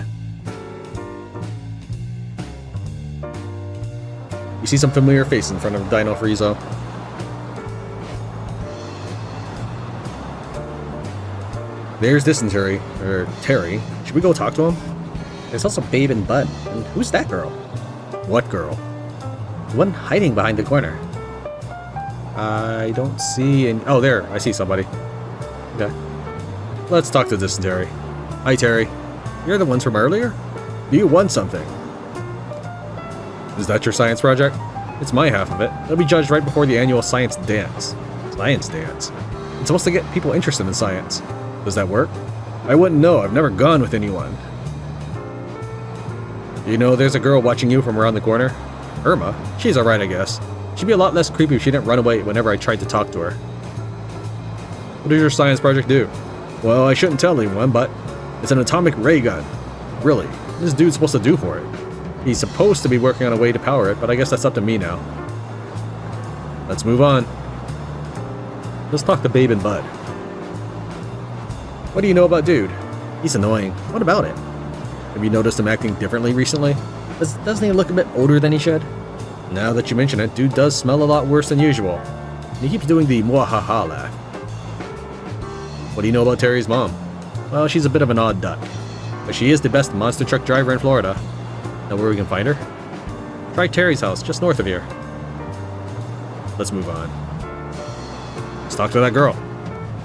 You see some familiar face in front of Dino Friezo. There's Dysentery, or Terry. Should we go talk to him? There's also Babe and Bud. And who's that girl? What girl? The one hiding behind the corner. I don't see any... Oh, there. I see somebody. Okay. Let's talk to Dysentery. Hi, Terry. You're the ones from earlier? You won something. Is that your science project? It's my half of it. It'll be judged right before the annual Science Dance. Science Dance? It's supposed to get people interested in science. Does that work? I wouldn't know. I've never gone with anyone. You know, there's a girl watching you from around the corner. Irma? She's alright, I guess. She'd be a lot less creepy if she didn't run away whenever I tried to talk to her. What does your science project do? Well, I shouldn't tell anyone, but it's an atomic ray gun. Really, what is this dude supposed to do for it? He's supposed to be working on a way to power it, but I guess that's up to me now. Let's move on. Let's talk to Babe and Bud. What do you know about Dude? He's annoying. What about it? Have you noticed him acting differently recently? Doesn't he look a bit older than he should? Now that you mention it, Dude does smell a lot worse than usual. And he keeps doing the mwahaha laugh. What do you know about Terry's mom? Well, she's a bit of an odd duck. But she is the best monster truck driver in Florida. Know where we can find her? Try Terry's house, just north of here. Let's move on. Let's talk to that girl.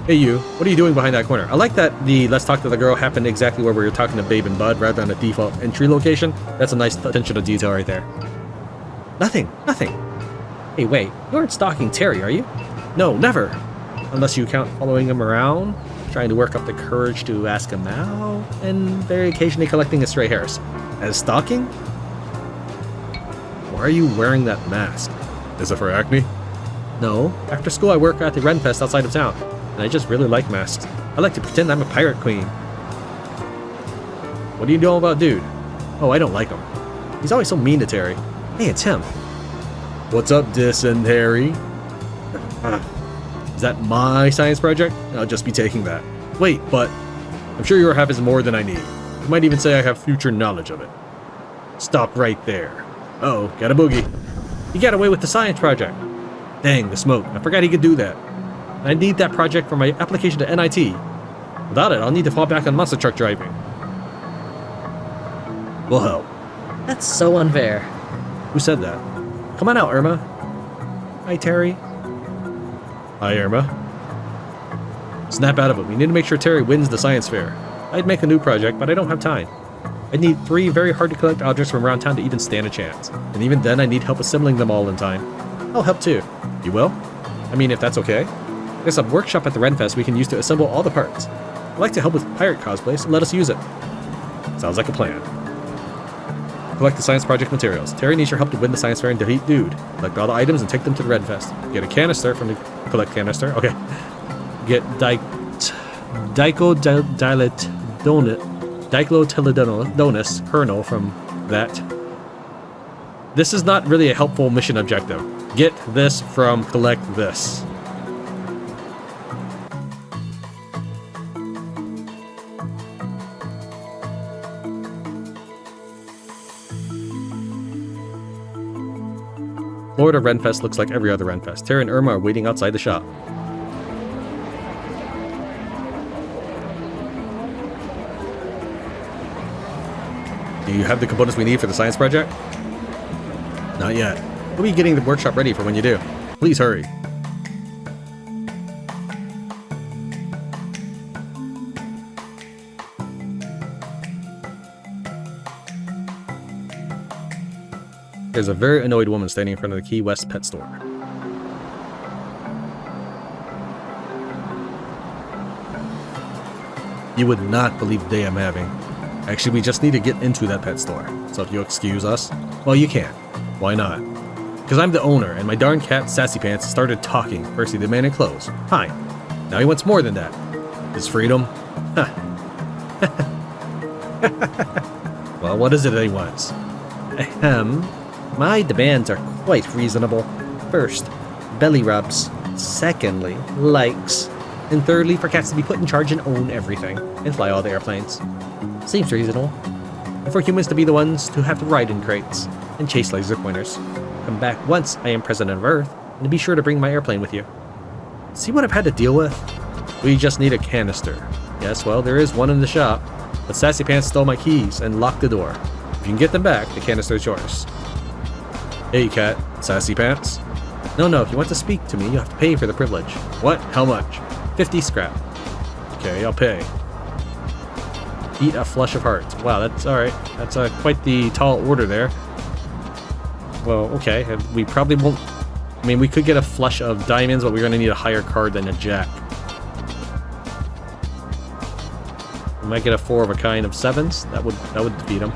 Hey you, what are you doing behind that corner? I like that the Let's Talk to the Girl happened exactly where we were talking to Babe and Bud rather than a default entry location. That's a nice attention to detail right there. Nothing. Hey wait, you aren't stalking Terry, are you? No, never. Unless you count following him around, trying to work up the courage to ask him out, and very occasionally collecting his stray hairs. As stalking? Why are you wearing that mask? Is it for acne? No, after school I work at the Renfest outside of town, and I just really like masks. I like to pretend I'm a pirate queen. What do you know about Dude? Oh, I don't like him. He's always so mean to Terry. Hey, it's him. What's up, Dysentery? Is that my science project? I'll just be taking that. Wait, but I'm sure your half is more than I need. You might even say I have future knowledge of it. Stop right there. Uh-oh, got a boogie. He got away with the science project. Dang, the smoke. I forgot he could do that. I need that project for my application to NIT. Without it, I'll need to fall back on monster truck driving. We'll help. That's so unfair. Who said that? Come on out, Irma. Hi, Terry. Hi, Irma. Snap out of it. We need to make sure Terry wins the science fair. I'd make a new project, but I don't have time. I need 3 very hard to collect objects from around town to even stand a chance. And even then, I need help assembling them all in time. I'll help too. You will? I mean, if that's okay. There's a workshop at the Renfest we can use to assemble all the parts. I'd like to help with pirate cosplay, so let us use it. Sounds like a plan. Collect the science project materials. Terry needs your help to win the science fair and defeat Dude. Collect all the items and take them to the Renfest. Get a canister from the... Collect canister. Okay. Get diclotilidonis kernel from that. This is not really a helpful mission objective. Get this from collect this. Florida Renfest looks like every other Renfest. Terry and Irma are waiting outside the shop. Do you have the components we need for the science project? Not yet. We'll be getting the workshop ready for when you do. Please hurry. There's a very annoyed woman standing in front of the Key West pet store. You would not believe the day I'm having. Actually, we just need to get into that pet store. So if you'll excuse us, well, you can. Why not? Because I'm the owner, and my darn cat, Sassy Pants, started talking. First he demanded clothes. Fine. Now he wants more than that. His freedom? Huh. Well, what is it that he wants? My demands are quite reasonable. First, belly rubs. Secondly, likes. And thirdly, for cats to be put in charge and own everything, and fly all the airplanes. Seems reasonable. And for humans to be the ones to have to ride in crates, and chase laser pointers. Come back once I am president of Earth, and be sure to bring my airplane with you. See what I've had to deal with? We just need a canister. Yes, well, there is one in the shop, but Sassy Pants stole my keys and locked the door. If you can get them back, the canister is yours. Hey, cat. Sassy Pants? No, if you want to speak to me, you have to pay for the privilege. What? How much? 50 scrap. Okay, I'll pay. Eat a flush of hearts. Wow, that's alright. That's quite the tall order there. Well, okay. We probably won't... I mean, we could get a flush of diamonds, but we're going to need a higher card than a jack. We might get a 4 of a kind of 7s. That would defeat him.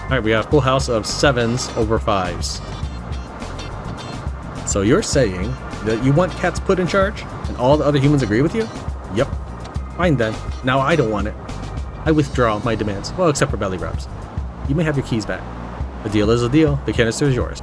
Alright, we got a full house of 7s over 5s. So you're saying that you want cats put in charge? And all the other humans agree with you? Yep. Fine then. Now I don't want it. I withdraw my demands. Well, except for belly rubs. You may have your keys back. The deal is a deal. The canister is yours.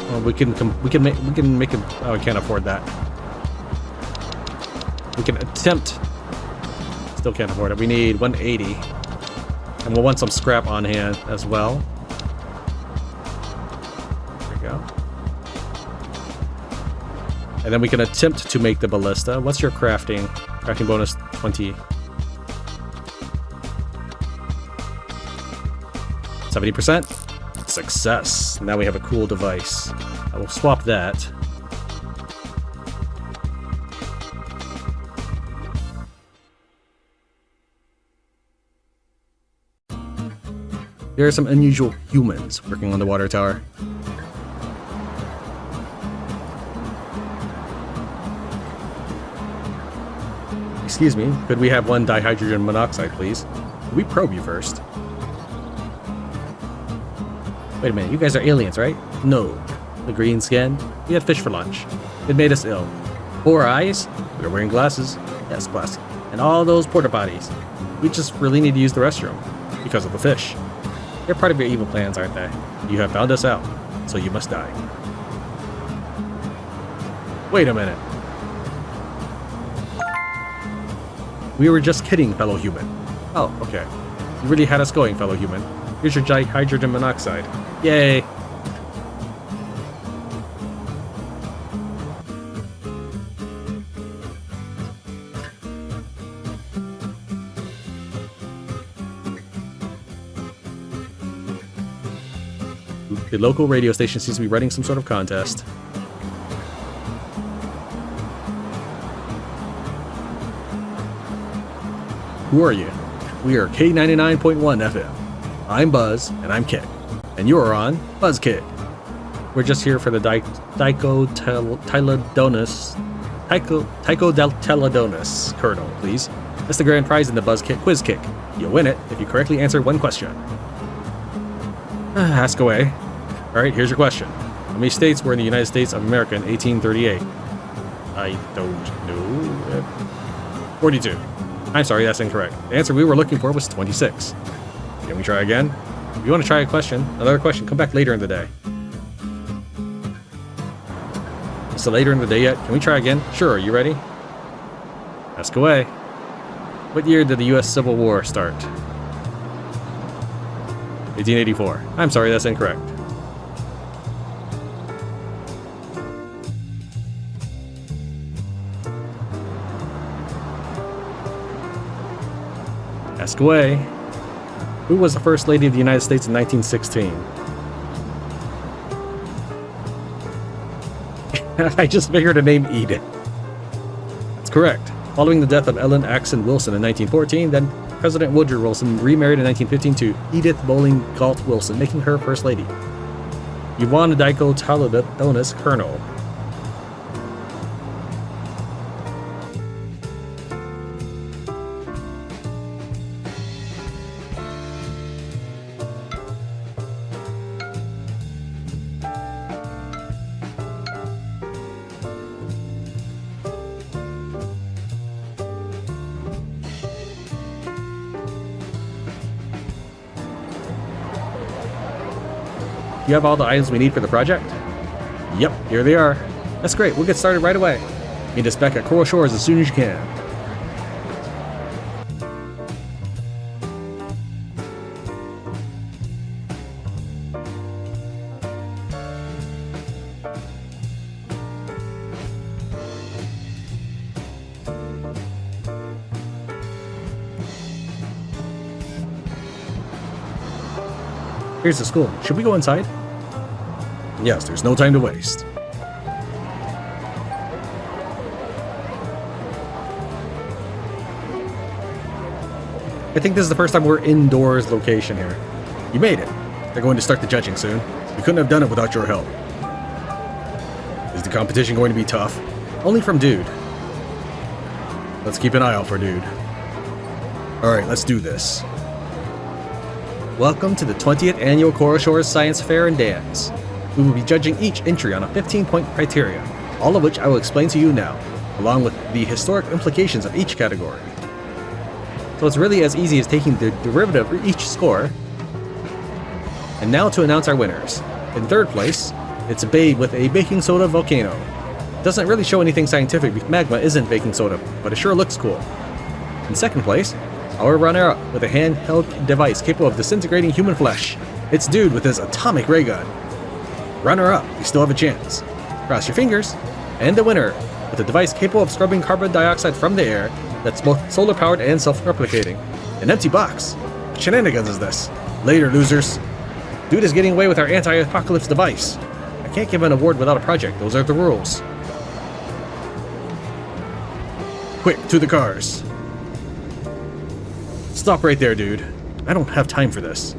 Well, we can make it. Oh, I can't afford that. We can attempt. Still can't afford it. We need 180, and we'll want some scrap on hand as well. There we go. And then we can attempt to make the ballista. What's your crafting? Crafting bonus 20. 70%. Success. Now we have a cool device. I will swap that. There are some unusual humans working on the water tower. Excuse me, could we have one dihydrogen monoxide, please? Could we probe you first? Wait a minute, you guys are aliens, right? No. The green skin? We had fish for lunch. It made us ill. 4 eyes? We were wearing glasses. Yes, glasses. And all those porta potties. We just really need to use the restroom. Because of the fish. They're part of your evil plans, aren't they? You have found us out, so you must die. Wait a minute. We were just kidding, fellow human. Oh, okay. You really had us going, fellow human. Here's your hydrogen monoxide. Yay! The local radio station seems to be running some sort of contest. Who are you? We are K99.1 FM. I'm Buzz, and I'm Kit. And you're on Buzz Kid. We're just here for the Tychodilteladonus kernel, please. That's the grand prize in the Buzz Kit Quiz Kick. You'll win it if you correctly answer one question. Ask away. Alright, here's your question. How many states were in the United States of America in 1838? I don't know. 42. I'm sorry, that's incorrect. The answer we were looking for was 26. Can we try again? If you want to try another question, come back later in the day. Is it later in the day yet? Can we try again? Sure, are you ready? Ask away. What year did the US Civil War start? 1884. I'm sorry, that's incorrect. Ask away. Who was the First Lady of the United States in 1916? I just figured a name Edith. That's correct. Following the death of Ellen Axon Wilson in 1914, then President Woodrow Wilson remarried in 1915 to Edith Bowling Galt Wilson, making her First Lady. You won a Dicotyledonus kernel. You have all the items we need for the project? Yep, here they are. That's great, we'll get started right away. Meet us back at Coral Shores as soon as you can. Here's the school. Should we go inside? Yes, there's no time to waste. I think this is the first time we're indoors location here. You made it. They're going to start the judging soon. We couldn't have done it without your help. Is the competition going to be tough? Only from Dude. Let's keep an eye out for Dude. Alright, let's do this. Welcome to the 20th Annual Coral Shores Science Fair and Dance. We will be judging each entry on a 15-point criteria, all of which I will explain to you now, along with the historic implications of each category. So it's really as easy as taking the derivative of each score. And now to announce our winners. In third place, it's a babe with a baking soda volcano. Doesn't really show anything scientific because magma isn't baking soda, but it sure looks cool. In second place, our runner-up with a handheld device capable of disintegrating human flesh. It's Dude with his atomic ray gun. Runner-up, you still have a chance. Cross your fingers. And the winner, with a device capable of scrubbing carbon dioxide from the air that's both solar-powered and self-replicating. An empty box. What shenanigans is this? Later, losers. Dude is getting away with our anti-apocalypse device. I can't give an award without a project. Those are the rules. Quick, to the cars. Stop right there, dude. I don't have time for this.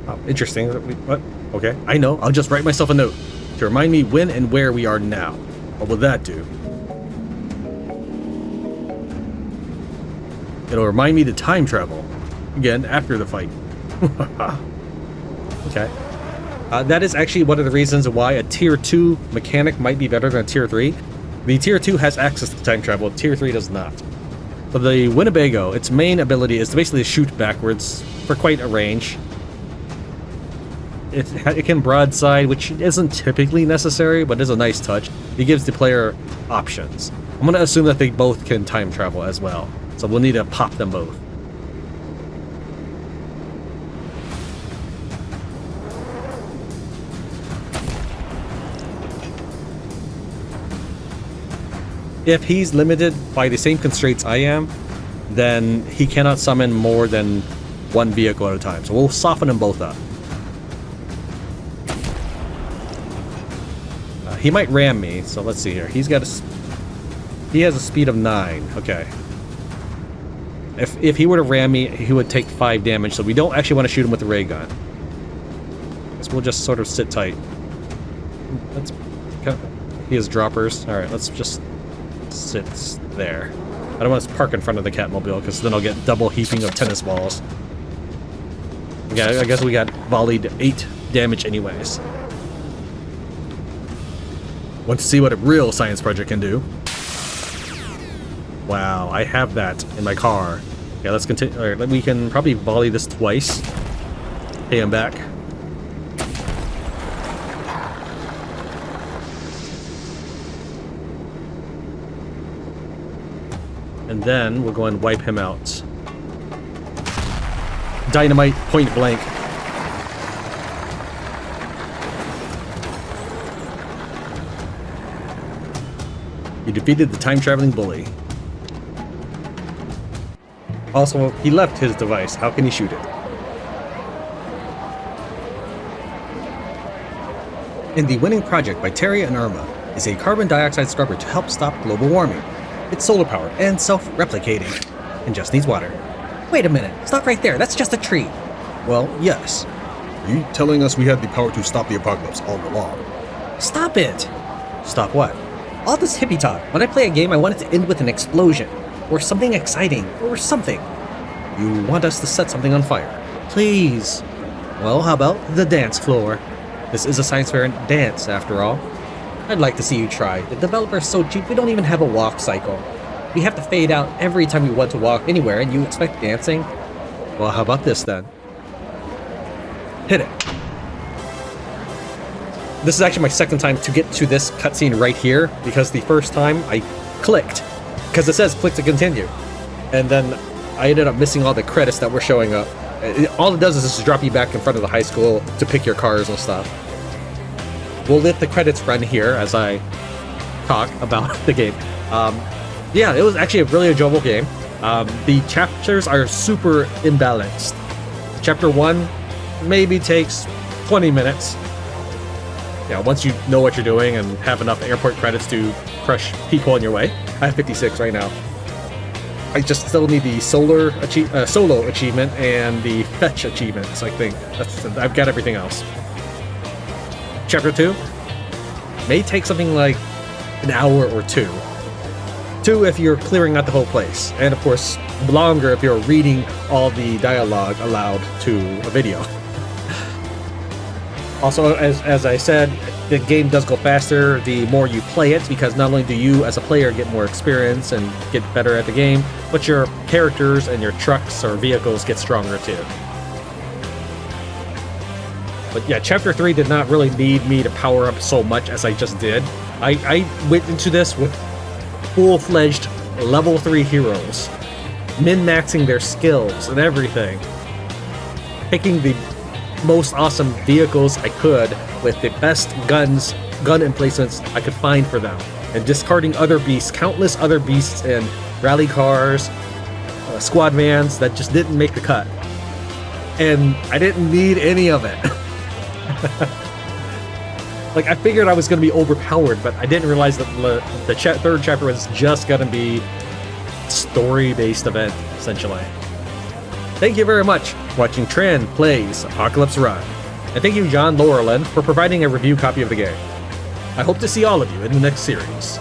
Oh, interesting. What? Okay, I know. I'll just write myself a note to remind me when and where we are now. What will that do? It'll remind me to time travel. Again, after the fight. Okay. That is actually one of the reasons why a Tier 2 mechanic might be better than a Tier 3. The Tier 2 has access to time travel, Tier 3 does not. So the Winnebago, its main ability is to basically shoot backwards for quite a range. It can broadside, which isn't typically necessary, but is a nice touch. It gives the player options. I'm going to assume that they both can time travel as well, so we'll need to pop them both. If he's limited by the same constraints I am, then he cannot summon more than one vehicle at a time. So we'll soften them both up. He might ram me, so let's see here. He has a speed of 9. Okay. If he were to ram me, he would take 5 damage, so we don't actually want to shoot him with the ray gun. So we'll just sort of sit tight. He has droppers. Alright, let's just sit there. I don't want to park in front of the Catmobile because then I'll get double heaping of tennis balls. Yeah, I guess we got volleyed 8 damage anyways. Want to see what a real science project can do? Wow, I have that in my car. Yeah, let's continue. Alright, we can probably volley this twice. Pay him back. And then we'll go and wipe him out. Dynamite, point blank. You defeated the time-traveling bully. Also, he left his device. How can he shoot it? In the winning project by Terry and Irma is a carbon dioxide scrubber to help stop global warming. It's solar-powered and self-replicating, and just needs water. Wait a minute. Stop right there. That's just a tree. Well, yes. Are you telling us we had the power to stop the apocalypse all along? Stop it. Stop what? All this hippie talk. When I play a game, I want it to end with an explosion. Or something exciting. Or something. You want us to set something on fire? Please. Well, how about the dance floor? This is a science fair and dance, after all. I'd like to see you try. The developer's so cheap, we don't even have a walk cycle. We have to fade out every time we want to walk anywhere, and you expect dancing? Well, how about this then? Hit it. This is actually my second time to get to this cutscene right here, because the first time I clicked, because it says click to continue. And then I ended up missing all the credits that were showing up. All it does is just drop you back in front of the high school to pick your cars and stuff. We'll let the credits run here as I talk about the game. Yeah, it was actually a really enjoyable game. The chapters are super imbalanced. Chapter 1 maybe takes 20 minutes. Yeah, once you know what you're doing and have enough airport credits to crush people on your way. I have 56 right now. I just still need the solo achievement and the fetch achievements, I think. I've got everything else. Chapter 2, may take something like an hour or two. Two if you're clearing out the whole place, and of course longer if you're reading all the dialogue aloud to a video. Also, as I said, the game does go faster the more you play it, because not only do you as a player get more experience and get better at the game, but your characters and your trucks or vehicles get stronger too. But yeah, Chapter 3 did not really need me to power up so much as I just did. I went into this with full-fledged level 3 heroes, min-maxing their skills and everything, picking the most awesome vehicles I could with the best gun emplacements I could find for them, and discarding other beasts, countless other beasts and rally cars, squad vans that just didn't make the cut. And I didn't need any of it. Like, I figured I was going to be overpowered, but I didn't realize that the third chapter was just going to be a story-based event, essentially. Thank you very much for watching Tran Plays Apocalypse Run. And thank you, John Laurelin, for providing a review copy of the game. I hope to see all of you in the next series.